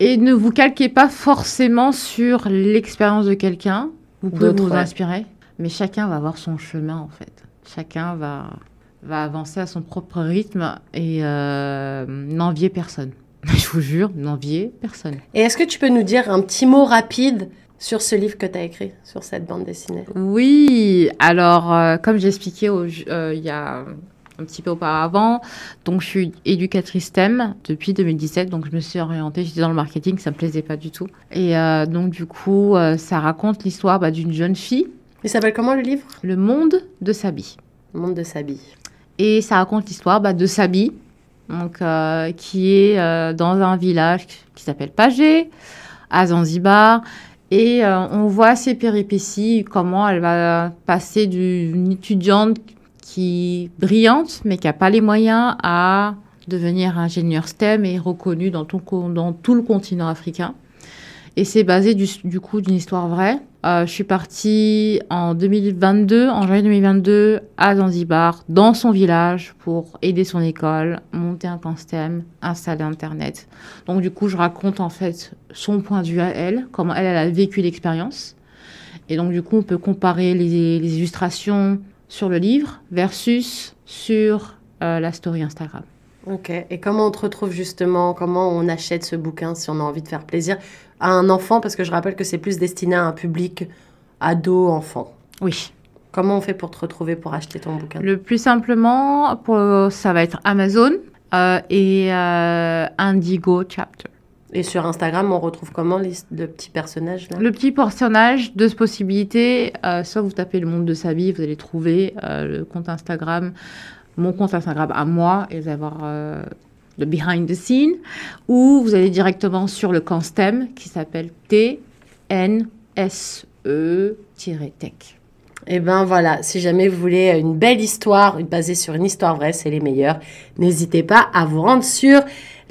Speaker 3: et ne vous calquez pas forcément sur l'expérience de quelqu'un. Vous pouvez vous inspirer, mais chacun va avoir son chemin en fait. Chacun va avancer à son propre rythme et n'enviez personne. Je vous jure, n'enviez personne.
Speaker 2: Et est-ce que tu peux nous dire un petit mot rapide sur ce livre que tu as écrit, sur cette bande dessinée?
Speaker 3: Oui, alors comme j'expliquais il y a un petit peu auparavant, donc je suis éducatrice STEM depuis 2017, donc je me suis orientée, j'étais dans le marketing, ça me plaisait pas du tout. Et donc du coup, ça raconte l'histoire d'une jeune fille.
Speaker 2: Il s'appelle comment le livre?
Speaker 3: Le monde de Sabi.
Speaker 2: Le monde de Sabi. Et
Speaker 3: ça raconte l'histoire de Sabi, donc, qui est dans un village qui s'appelle Pagé, à Zanzibar. Et on voit ses péripéties, comment elle va passer d'une étudiante qui est brillante, mais qui n'a pas les moyens, à devenir ingénieure STEM et reconnue dans tout le continent africain. Et c'est basé du coup d'une histoire vraie. Je suis partie en janvier 2022, à Zanzibar, dans son village, pour aider son école, monter un camp STEM, installer Internet. Donc du coup, je raconte en fait son point de vue à elle, comment elle a vécu l'expérience. Et donc du coup, on peut comparer les illustrations sur le livre versus sur la story Instagram.
Speaker 2: Ok. Et comment on te retrouve justement, comment on achète ce bouquin si on a envie de faire plaisir à un enfant, parce que je rappelle que c'est plus destiné à un public ado-enfant.
Speaker 3: Oui.
Speaker 2: Comment on fait pour te retrouver, pour acheter ton bouquin?
Speaker 3: Le plus simplement, ça va être Amazon et Indigo Chapter.
Speaker 2: Et sur Instagram, on retrouve comment le petit personnage là?
Speaker 3: Le petit personnage, deux possibilités. Soit vous tapez le monde de Sabi, vous allez trouver le compte Instagram, mon compte Instagram à moi, et vous allez avoir le behind the scene, ou vous allez directement sur le camp STEM qui s'appelle TNSE-Tech.
Speaker 2: Et ben voilà, si jamais vous voulez une belle histoire basée sur une histoire vraie, c'est les meilleurs. N'hésitez pas à vous rendre sur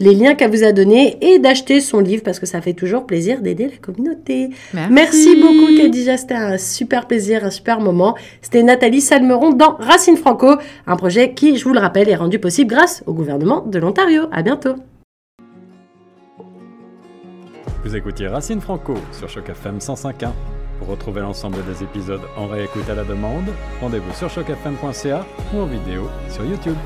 Speaker 2: les liens qu'elle vous a donnés et d'acheter son livre parce que ça fait toujours plaisir d'aider la communauté. Merci beaucoup Khadija, c'était un super plaisir, un super moment. C'était Nathalie Salmeron dans Racine Franco, un projet qui, je vous le rappelle, est rendu possible grâce au gouvernement de l'Ontario. À bientôt.
Speaker 1: Vous écoutiez Racine Franco sur Choc FM 105.1. Pour retrouver l'ensemble des épisodes en réécoute à la demande, rendez-vous sur chocfm.ca ou en vidéo sur YouTube.